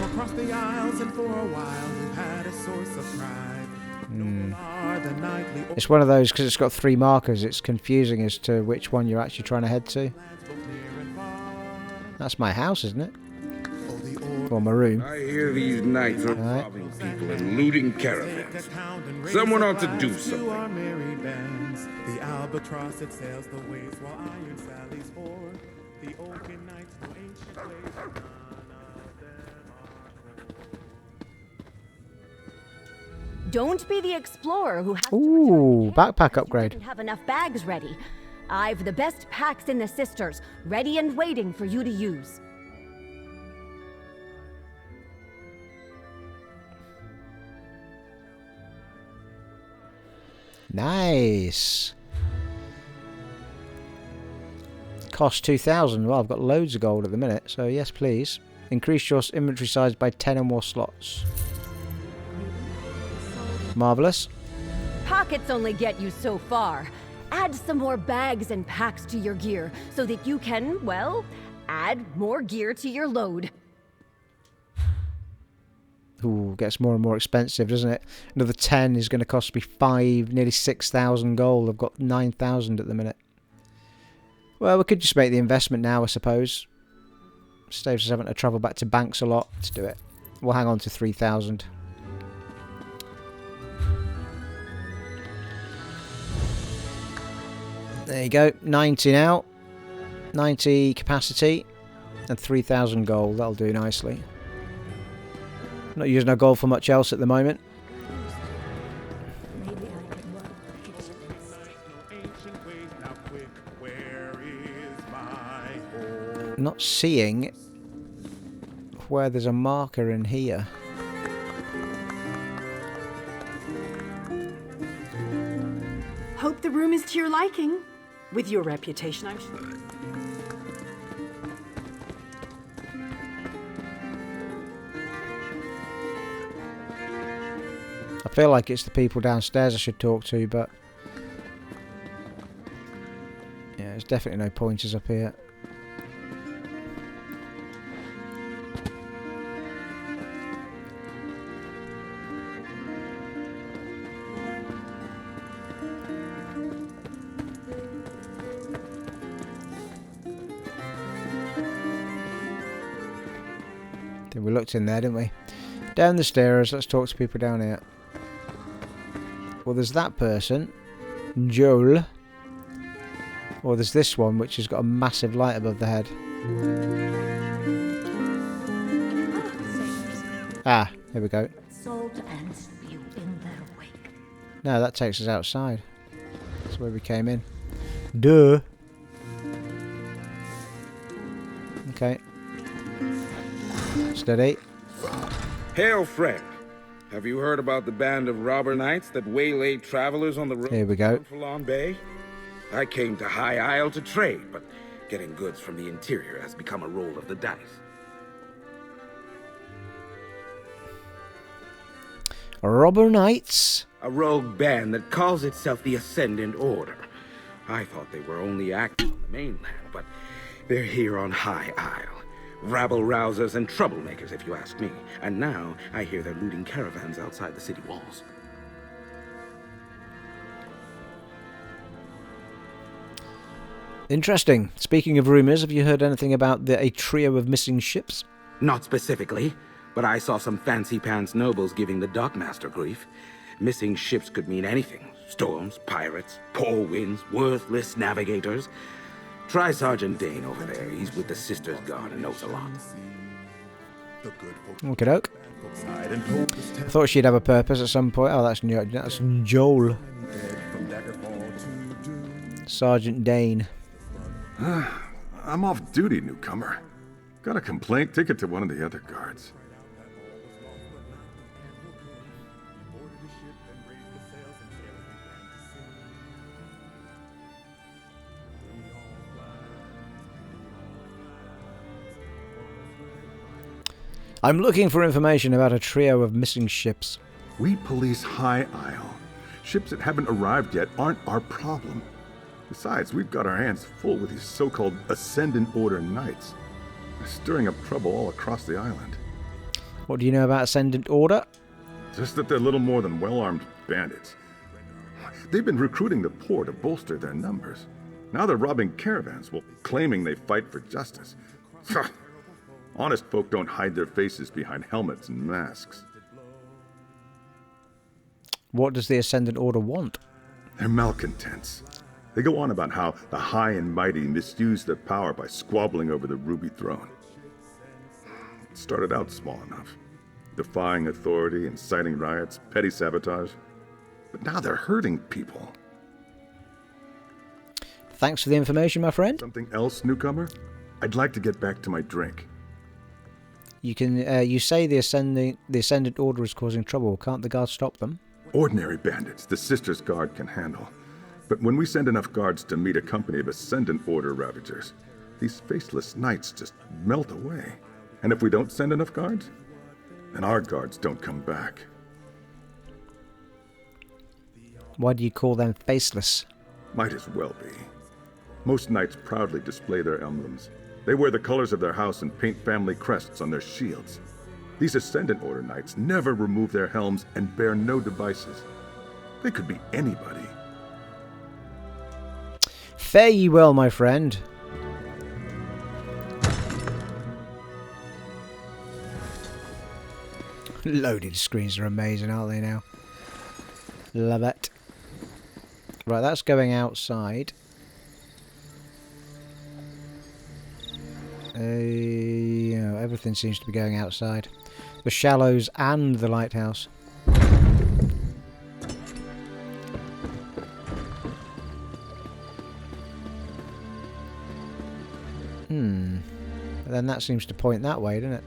Across the aisles, and for a while we've had a source of pride. It's one of those, because it's got 3 markers, it's confusing as to which one you're actually trying to head to. That's my house, isn't it? Or my room. I hear these knights are robbing people and looting caravans. Someone ought to do something. The albatross it sails the waves while iron sallies forth. The oaken knights no ancient ways. Don't be the explorer who has Ooh, backpack upgrade. to have enough bags ready. I've the best packs in the Sisters, ready and waiting for you to use. Nice. Cost 2,000. Well, I've got loads of gold at the minute, so yes, please. Increase your inventory size by 10 or more slots. Marvellous. Pockets only get you so far. Add some more bags and packs to your gear so that you can, well, add more gear to your load. Ooh, gets more and more expensive, doesn't it? Another 10 is going to cost me 5, nearly 6,000 gold. I've got 9,000 at the minute. Well, we could just make the investment now, I suppose. Saves us having to travel back to Banks a lot. Let's do it. We'll hang on to 3,000. There you go, 90 now. 90 capacity and 3,000 gold. That'll do nicely. Not using our gold for much else at the moment. Not seeing where there's a marker in here. Hope the room is to your liking. With your reputation, I'm sure. I feel like it's the people downstairs I should talk to, but yeah, there's definitely no pointers up here. I think we looked in there, didn't we? Down the stairs, let's talk to people down here. Well, there's that person, Joel. Or there's this one, which has got a massive light above the head. Ah, here we go. Salt and spew in their wake. No, that takes us outside. That's where we came in. Duh. Okay. Steady. Hail, friend. Have you heard about the band of robber knights that waylaid travelers on the road Here we go. to Gonfalon Bay? I came to High Isle to trade, but getting goods from the interior has become a roll of the dice. Robber Knights? A rogue band that calls itself the Ascendant Order. I thought they were only active on the mainland, but they're here on High Isle. Rabble-rousers and troublemakers, if you ask me. And now, I hear they're looting caravans outside the city walls. Interesting. Speaking of rumours, have you heard anything about a trio of missing ships? Not specifically, but I saw some fancy-pants nobles giving the dockmaster grief. Missing ships could mean anything. Storms, pirates, poor winds, worthless navigators. Try Sergeant Dayne over there. He's with the Sisters Guard and knows a lot. Okie doke. I thought she'd have a purpose at some point. Oh, that's Joel. Sergeant Dayne. I'm off duty, newcomer. Got a complaint? Take it to one of the other guards. I'm looking for information about a trio of missing ships. We police High Isle. Ships that haven't arrived yet aren't our problem. Besides, we've got our hands full with these so-called Ascendant Order Knights. They're stirring up trouble all across the island. What do you know about Ascendant Order? Just that they're little more than well-armed bandits. They've been recruiting the poor to bolster their numbers. Now they're robbing caravans while claiming they fight for justice. Honest folk don't hide their faces behind helmets and masks. What does the Ascendant Order want? They're malcontents. They go on about how the high and mighty misuse their power by squabbling over the Ruby Throne. It started out small enough, defying authority, inciting riots, petty sabotage. But now they're hurting people. Thanks for the information, my friend. Something else, newcomer? I'd like to get back to my drink. You can. You say the Ascendant Order is causing trouble. Can't the guards stop them? Ordinary bandits, the Sisters Guard can handle. But when we send enough guards to meet a company of Ascendant Order ravagers, these faceless knights just melt away. And if we don't send enough guards, then our guards don't come back. Why do you call them faceless? Might as well be. Most knights proudly display their emblems. They wear the colors of their house and paint family crests on their shields. These Ascendant Order knights never remove their helms and bear no devices. They could be anybody. Fare ye well, my friend. Loaded screens are amazing, aren't they now? Love it. Right, that's going outside. Everything seems to be going outside. The shallows and the lighthouse. Then that seems to point that way, doesn't it?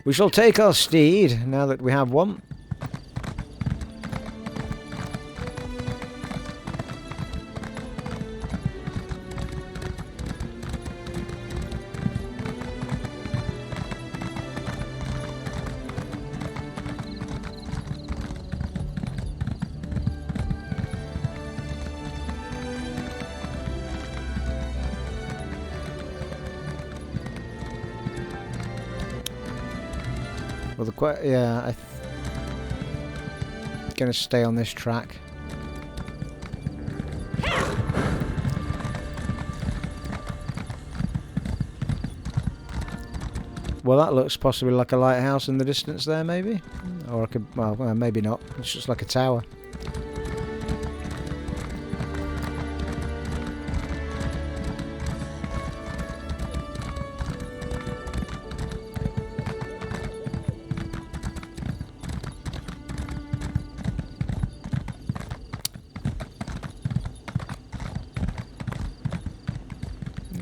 We shall take our steed, now that we have one. Well, yeah, I'm gonna stay on this track. Well, that looks possibly like a lighthouse in the distance there, maybe? Or I could, well, maybe not. It's just like a tower.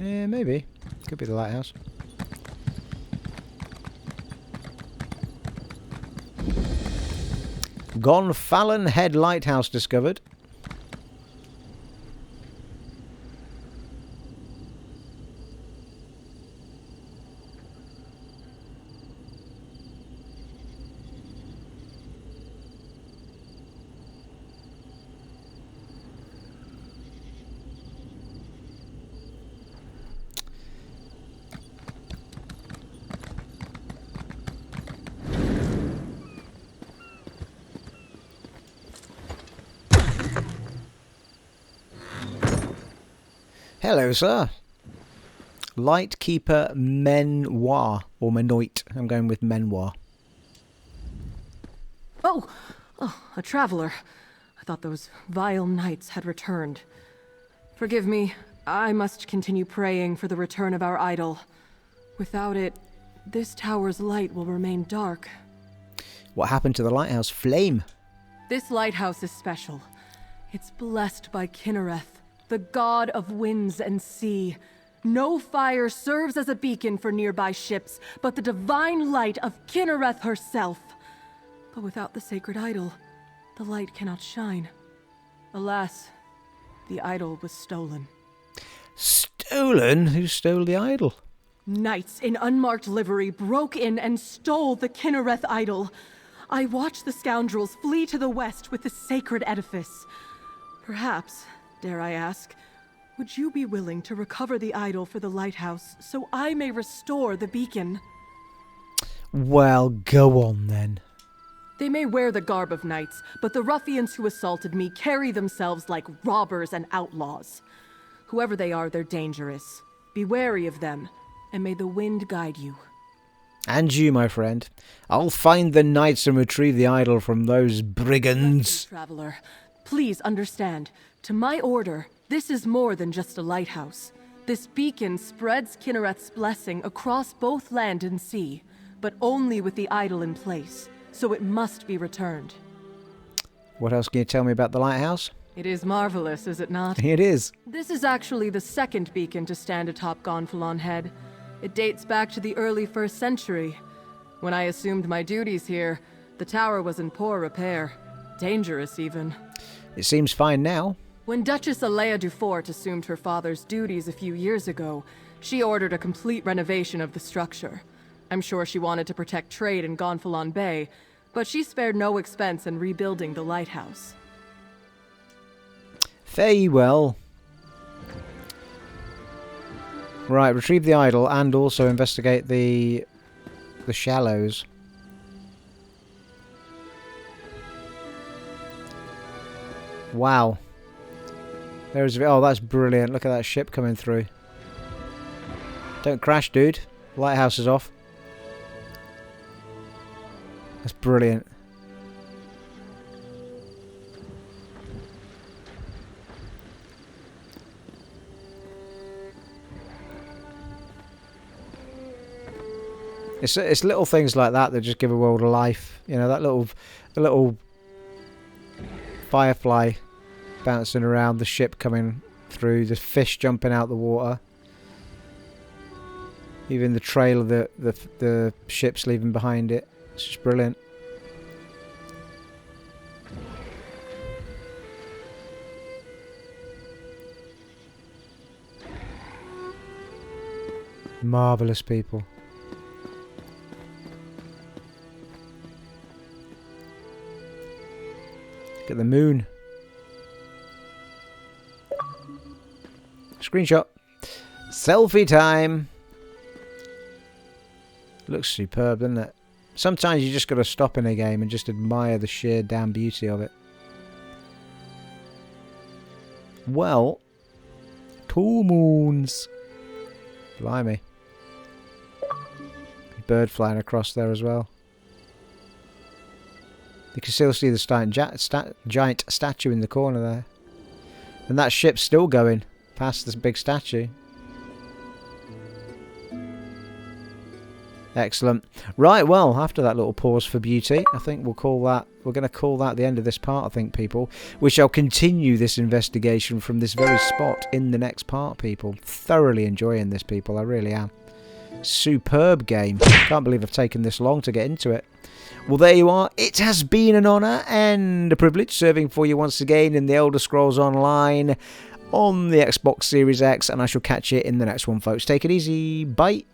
Yeah, maybe. Could be the lighthouse. Gonfalon Head Lighthouse discovered. Hello, sir. Lightkeeper Menoit, or Menoit. I'm going with Menoit. Oh, a traveler. I thought those vile knights had returned. Forgive me, I must continue praying for the return of our idol. Without it, this tower's light will remain dark. What happened to the lighthouse flame? This lighthouse is special. It's blessed by Kynareth, the god of winds and sea. No fire serves as a beacon for nearby ships, but the divine light of Kynareth herself. But without the sacred idol, the light cannot shine. Alas, the idol was stolen. Stolen? Who stole the idol? Knights in unmarked livery broke in and stole the Kynareth idol. I watched the scoundrels flee to the west with the sacred edifice. Perhaps, dare I ask, would you be willing to recover the idol for the lighthouse so I may restore the beacon? Well, go on then. They may wear the garb of knights, but the ruffians who assaulted me carry themselves like robbers and outlaws. Whoever they are, they're dangerous. Be wary of them, and may the wind guide you. And you, my friend. I'll find the knights and retrieve the idol from those brigands. Traveler, please understand. To my order, this is more than just a lighthouse. This beacon spreads Kynareth's blessing across both land and sea, but only with the idol in place, so it must be returned. What else can you tell me about the lighthouse? It is marvelous, is it not? It is. This is actually the second beacon to stand atop Gonfalon Head. It dates back to the early 1st century. When I assumed my duties here, the tower was in poor repair. Dangerous, even. It seems fine now. When Duchess Alea Dufort assumed her father's duties a few years ago, she ordered a complete renovation of the structure. I'm sure she wanted to protect trade in Gonfalon Bay, but she spared no expense in rebuilding the lighthouse. Fare ye well. Right, retrieve the idol and also investigate the shallows. Wow. There's, oh, that's brilliant. Look at that ship coming through. Don't crash, dude. Lighthouse is off. That's brilliant. It's little things like that that just give a world of life. You know, the little firefly bouncing around, the ship coming through, the fish jumping out the water. Even the trail of the ships leaving behind it. It's just brilliant. Marvellous people. Look at the moon. Screenshot. Selfie time. Looks superb, doesn't it? Sometimes you just got to stop in a game and just admire the sheer damn beauty of it. Well, 2 moons. Blimey. Bird flying across there as well. You can still see the giant statue in the corner there. And that ship's still going past this big statue. Excellent. Right, well, after that little pause for beauty, I think we'll call that, we're going to call that the end of this part, I think, people. We shall continue this investigation from this very spot in the next part, people. Thoroughly enjoying this, people, I really am. Superb game. Can't believe I've taken this long to get into it. Well, there you are. It has been an honour and a privilege serving for you once again in the Elder Scrolls Online on the Xbox Series X, and I shall catch you in the next one, folks. Take it easy. Bye.